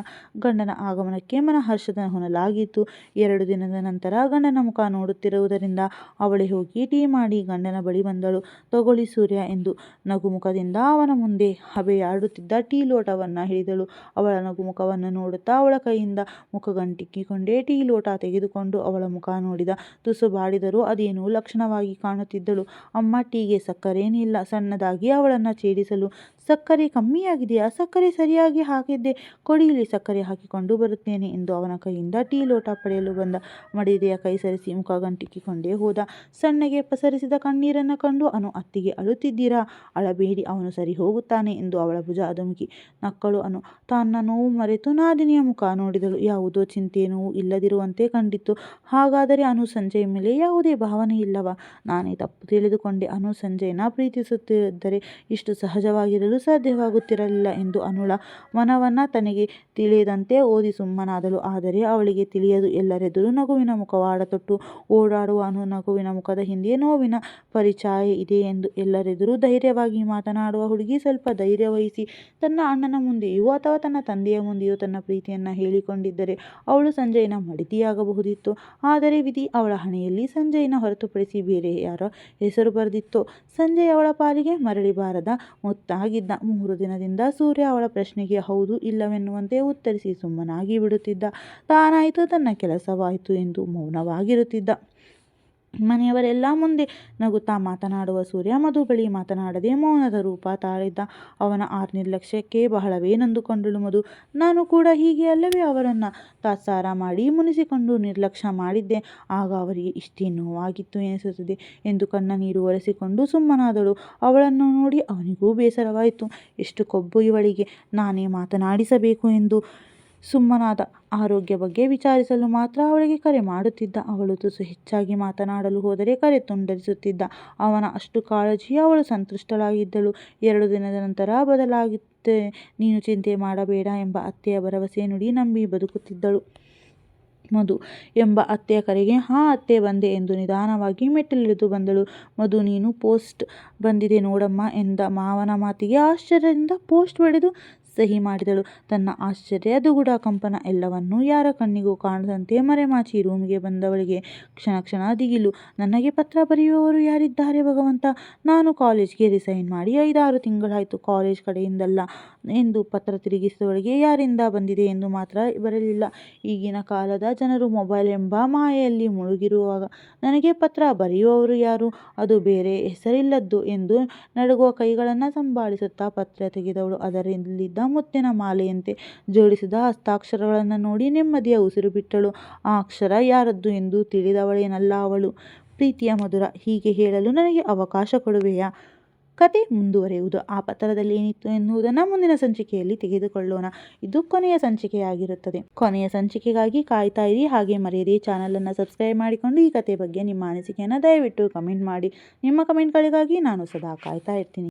ಗಂಡನ ಆಗಮನಕ್ಕೆ ಮನ ಹರ್ಷದ ಹೊನಲಾಗಿತ್ತು. 2 ದಿನದ ನಂತರ ಗಂಡನ ಮುಖ ನೋಡುತ್ತಿರುವುದರಿಂದ ಅವಳೇ ಹೋಗಿ ಟೀ ಮಾಡಿ ಗಂಡನ ಬಳಿ ಬಂದಳು. ತಗೊಳ್ಳಿ ಸೂರ್ಯ ಎಂದು ನಗುಮುಖದಿಂದ ಅವನ ಮುಂದೆ ಹಬೆಯಾಡುತ್ತಿದ್ದ ಟೀ ಲೋಟವನ್ನು ಹಿಡಿದಳು. ಅವಳ ನಗುಮುಖವನ್ನು ನೋಡುತ್ತಾ ಅವಳ ಕೈಯಿಂದ ಮುಖಗಂಟಿಕ್ಕಿಕೊಂಡೇ ಟೀ ಲೋಟ ತೆಗೆದುಕೊಂಡು ಅವಳ ಮುಖ ನೋಡಿದ. ತುಸು ಬಾಡಿದರೂ ಅದೇನೂ ಲಕ್ಷಣವಾಗಿ ಕಾಣುತ್ತಿದ್ದಳು. ಅಮ್ಮ, ಟೀಗೆ ಸಕ್ಕರೇನಿಲ್ಲ. ಸಣ್ಣದಾಗಿ ಅವಳನ್ನು ಛೇಡಿಸಲು ಸಕ್ಕರೆ ಕಮ್ಮಿಯಾಗಿದೆಯಾ? ಸಕ್ಕರೆ ಸರಿಯಾಗಿ ಹಾಕಿದ್ದೆ, ಕೊಡಿ ಇಲ್ಲಿ ಸಕ್ಕರೆ ಹಾಕಿಕೊಂಡು ಬರುತ್ತೇನೆ ಎಂದು ಅವನ ಕೈಯಿಂದ ಟೀ ಲೋಟ ಪಡೆಯಲು ಬಂದ ಮಡಿದೆಯ ಕೈ ಸರಿಸಿ ಮುಖ ಗಂಟಿಕ್ಕಿಕೊಂಡೇ ಹೋದ. ಸಣ್ಣಗೆ ಪಸರಿಸಿದ ಕಣ್ಣೀರನ್ನು ಕಂಡು ಅನು ಅತ್ತಿಗೆ ಅಳುತ್ತಿದ್ದೀರಾ? ಅಳಬೇಡಿ, ಅವನು ಸರಿ ಹೋಗುತ್ತಾನೆ ಎಂದು ಅವಳ ಭುಜ ಅದುಮುಕಿ ನಕ್ಕಳು ಅನು. ತನ್ನ ನೋವು ಮರೆತು ನಾದಿನಿಯ ಮುಖ ನೋಡಿದಳು. ಯಾವುದೋ ಚಿಂತೆ ನೋವು ಇಲ್ಲದಿರುವಂತೆ ಕಂಡಿತ್ತು. ಹಾಗಾದರೆ ಅನು ಸಂಜಯ್ ಮೇಲೆ ಯಾವುದೇ ಭಾವನೆ ಇಲ್ಲವಾ? ನಾನೇ ತಪ್ಪು ತಿಳಿದುಕೊಂಡೆ. ಅನು ಸಂಜಯ್ನ ಪ್ರೀತಿಸುತ್ತಿದ್ದರೆ ಇಷ್ಟು ಸಹಜವಾಗಿರಲು ಸಾಧ್ಯವಾಗುತ್ತಿರಲಿಲ್ಲ ಎಂದು ಅನುಳ ಮನವನ್ನ ತನಗೆ ತಿಳಿಯದಂತೆ ಓದಿ ಸುಮ್ಮನಾದಳು. ಆದರೆ ಅವಳಿಗೆ ತಿಳಿಯದು. ಎಲ್ಲರೆದುರು ನಗುವಿನ ಮುಖವಾಡ ತೊಟ್ಟು ಓಡಾಡುವ ಅನು ನಗುವಿನ ಮುಖದ ಹಿಂದೆ ನೋವಿನ ಪರಿಚಾಯ ಇದೆ ಎಂದು. ಎಲ್ಲರೆದುರು ಧೈರ್ಯವಾಗಿ ಮಾತನಾಡುವ ಹುಡುಗಿ ಸ್ವಲ್ಪ ಧೈರ್ಯ ವಹಿಸಿ ತನ್ನ ಅಣ್ಣನ ಮುಂದೆಯೋ ಅಥವಾ ತನ್ನ ತಂದೆಯ ಮುಂದೆಯೋ ತನ್ನ ಪ್ರೀತಿಯನ್ನ ಹೇಳಿಕೊಂಡಿದ್ದರೆ ಅವಳು ಸಂಜಯ್ನ ಮಡದಿಯಾಗಬಹುದಿತ್ತು. ಆದರೆ ವಿಧಿ ಅವಳ ಹಣೆಯಲ್ಲಿ ಸಂಜಯ್ನ ಹೊರತುಪಡಿಸಿ ಬೇರೆ ಯಾರ ಹೆಸರು ಬರೆದಿತ್ತೋ? ಸಂಜಯ್ ಅವಳ ಪಾಲಿಗೆ ಮರಳಿ ಬಾರದ ಮುತ್ತಾಗಿದ್ದ. 3 ದಿನದಿಂದ ಸೂರ್ಯ ಅವಳ ಪ್ರಶ್ನೆಗೆ ಹೌದು ಇಲ್ಲವೆನ್ನುವಂತೆ ಉತ್ತರಿಸಿ ಸುಮ್ಮನಾಗಿ ಬಿಡುತ್ತಿದ್ದ. ತಾನಾಯಿತು, ತನ್ನ ಕೆಲಸವಾಯಿತು ಎಂದು ಮೌನವಾಗಿರುತ್ತಿದ್ದ. ಮನೆಯವರೆಲ್ಲ ಮುಂದೆ ನಗುತ್ತಾ ಮಾತನಾಡುವ ಸೂರ್ಯ ಮಧು ಬಳಿ ಮಾತನಾಡದೆ ಮೌನದ ರೂಪ ತಾಳಿದ್ದ. ಅವನ ನಿರ್ಲಕ್ಷ್ಯಕ್ಕೆ ಬಹಳವೇ ನೊಂದುಕೊಂಡಳು ಮಧು. ನಾನು ಕೂಡ ಹೀಗೆ ಅಲ್ಲವೇ ಅವರನ್ನು ತಾತ್ಸಾರ ಮಾಡಿ ಮುನಿಸಿಕೊಂಡು ನಿರ್ಲಕ್ಷ್ಯ ಮಾಡಿದ್ದೆ. ಆಗ ಅವರಿಗೆ ಇಷ್ಟೇ ನೋವಾಗಿತ್ತು ಎನಿಸುತ್ತದೆ ಎಂದು ಕಣ್ಣ ನೀರು ಒರೆಸಿಕೊಂಡು ಸುಮ್ಮನಾದಳು. ಅವಳನ್ನು ನೋಡಿ ಅವನಿಗೂ ಬೇಸರವಾಯಿತು. ಎಷ್ಟು ಕೊಬ್ಬು ಇವಳಿಗೆ, ನಾನೇ ಮಾತನಾಡಿಸಬೇಕು ಎಂದು ಸುಮ್ಮನಾದ. ಆರೋಗ್ಯ ಬಗ್ಗೆ ವಿಚಾರಿಸಲು ಮಾತ್ರ ಅವಳಿಗೆ ಕರೆ ಮಾಡುತ್ತಿದ್ದ. ಅವಳು ತುಸು ಹೆಚ್ಚಾಗಿ ಮಾತನಾಡಲು ಹೋದರೆ ಕರೆ ತುಂಡರಿಸುತ್ತಿದ್ದ. ಅವನ ಅಷ್ಟು ಕಾಳಜಿ. ಅವಳು ಸಂತುಷ್ಟಳಾಗಿದ್ದಳು. 2 ದಿನದ ನಂತರ ಬದಲಾಗುತ್ತೆ, ನೀನು ಚಿಂತೆ ಮಾಡಬೇಡ ಎಂಬ ಅತ್ತೆಯ ಭರವಸೆ ನುಡಿ ನಂಬಿ ಬದುಕುತ್ತಿದ್ದಳು ಮಧು. ಎಂಬ ಅತ್ತೆಯ ಕರೆಗೆ ಹಾ ಅತ್ತೆ ಬಂದೆ ಎಂದು ನಿಧಾನವಾಗಿ ಮೆಟ್ಟಿಲಿಳಿದು ಬಂದಳು ಮಧು. ನೀನು ಪೋಸ್ಟ್ ಬಂದಿದೆ ನೋಡಮ್ಮ ಎಂದ ಮಾವನ ಮಾತಿಗೆ ಆಶ್ಚರ್ಯದಿಂದ ಪೋಸ್ಟ್ ಬಡಿದು ಸಹಿ ಮಾಡಿದಳು. ತನ್ನ ಆಶ್ಚರ್ಯ, ದುಗುಡ, ಕಂಪನ ಎಲ್ಲವನ್ನೂ ಯಾರ ಕಣ್ಣಿಗೂ ಕಾಣದಂತೆ ಮರೆಮಾಚಿ ರೂಮಿಗೆ ಬಂದವಳಿಗೆ ಕ್ಷಣ ಕ್ಷಣ ದಿಗಿಲು. ನನಗೆ ಪತ್ರ ಬರೆಯುವವರು ಯಾರಿದ್ದಾರೆ ಭಗವಂತ? ನಾನು ಕಾಲೇಜ್ಗೆ ರಿಸೈನ್ ಮಾಡಿ 5-6 ತಿಂಗಳಾಯಿತು. ಕಾಲೇಜ್ ಕಡೆಯಿಂದಲ್ಲ ಎಂದು ಪತ್ರ ತಿರುಗಿಸಿದವಳಿಗೆ ಯಾರಿಂದ ಬಂದಿದೆ ಎಂದು ಮಾತ್ರ ಬರಲಿಲ್ಲ. ಈಗಿನ ಕಾಲದ ಜನರು ಮೊಬೈಲ್ ಎಂಬ ಮಾಯೆಯಲ್ಲಿ ಮುಳುಗಿರುವಾಗ ನನಗೆ ಪತ್ರ ಬರೆಯುವವರು ಯಾರು? ಅದು ಬೇರೆ ಹೆಸರಿಲ್ಲದ್ದು ಎಂದು ನಡುಗುವ ಕೈಗಳನ್ನು ಸಂಭಾಳಿಸುತ್ತಾ ಪತ್ರ ತೆಗೆದವಳು. ಅದರಲ್ಲಿದ್ದ ಮುತ್ತಿನ ಮಾಲೆಯಂತೆ ಜೋಡಿಸಿದ ಹಸ್ತಾಕ್ಷರಗಳನ್ನು ನೋಡಿ ನೆಮ್ಮದಿಯ ಉಸಿರು ಬಿಟ್ಟಳು. ಆ ಅಕ್ಷರ ಯಾರದ್ದು ಎಂದು ತಿಳಿದವಳೇನಲ್ಲ ಅವಳು. ಪ್ರೀತಿಯ ಮಧುರ, ಹೀಗೆ ಹೇಳಲು ನನಗೆ ಅವಕಾಶ ಕೊಡುವೆಯಾ? ಕತೆ ಮುಂದುವರೆಯುವುದು. ಆ ಪತ್ರದಲ್ಲಿ ಏನಿತ್ತು ಎನ್ನುವುದನ್ನು ಮುಂದಿನ ಸಂಚಿಕೆಯಲ್ಲಿ ತೆಗೆದುಕೊಳ್ಳೋಣ. ಇದು ಕೊನೆಯ ಸಂಚಿಕೆಯಾಗಿರುತ್ತದೆ. ಕೊನೆಯ ಸಂಚಿಕೆಗಾಗಿ ಕಾಯ್ತಾ ಇರಿ. ಹಾಗೆ ಮರೆಯದೇ ಚಾನಲನ್ನು ಸಬ್ಸ್ಕ್ರೈಬ್ ಮಾಡಿಕೊಂಡು ಈ ಕತೆ ಬಗ್ಗೆ ನಿಮ್ಮ ಅನಿಸಿಕೆಯನ್ನು ದಯವಿಟ್ಟು ಕಮೆಂಟ್ ಮಾಡಿ. ನಿಮ್ಮ ಕಮೆಂಟ್ಗಳಿಗಾಗಿ ನಾನು ಸದಾ ಕಾಯ್ತಾ ಇರ್ತೀನಿ.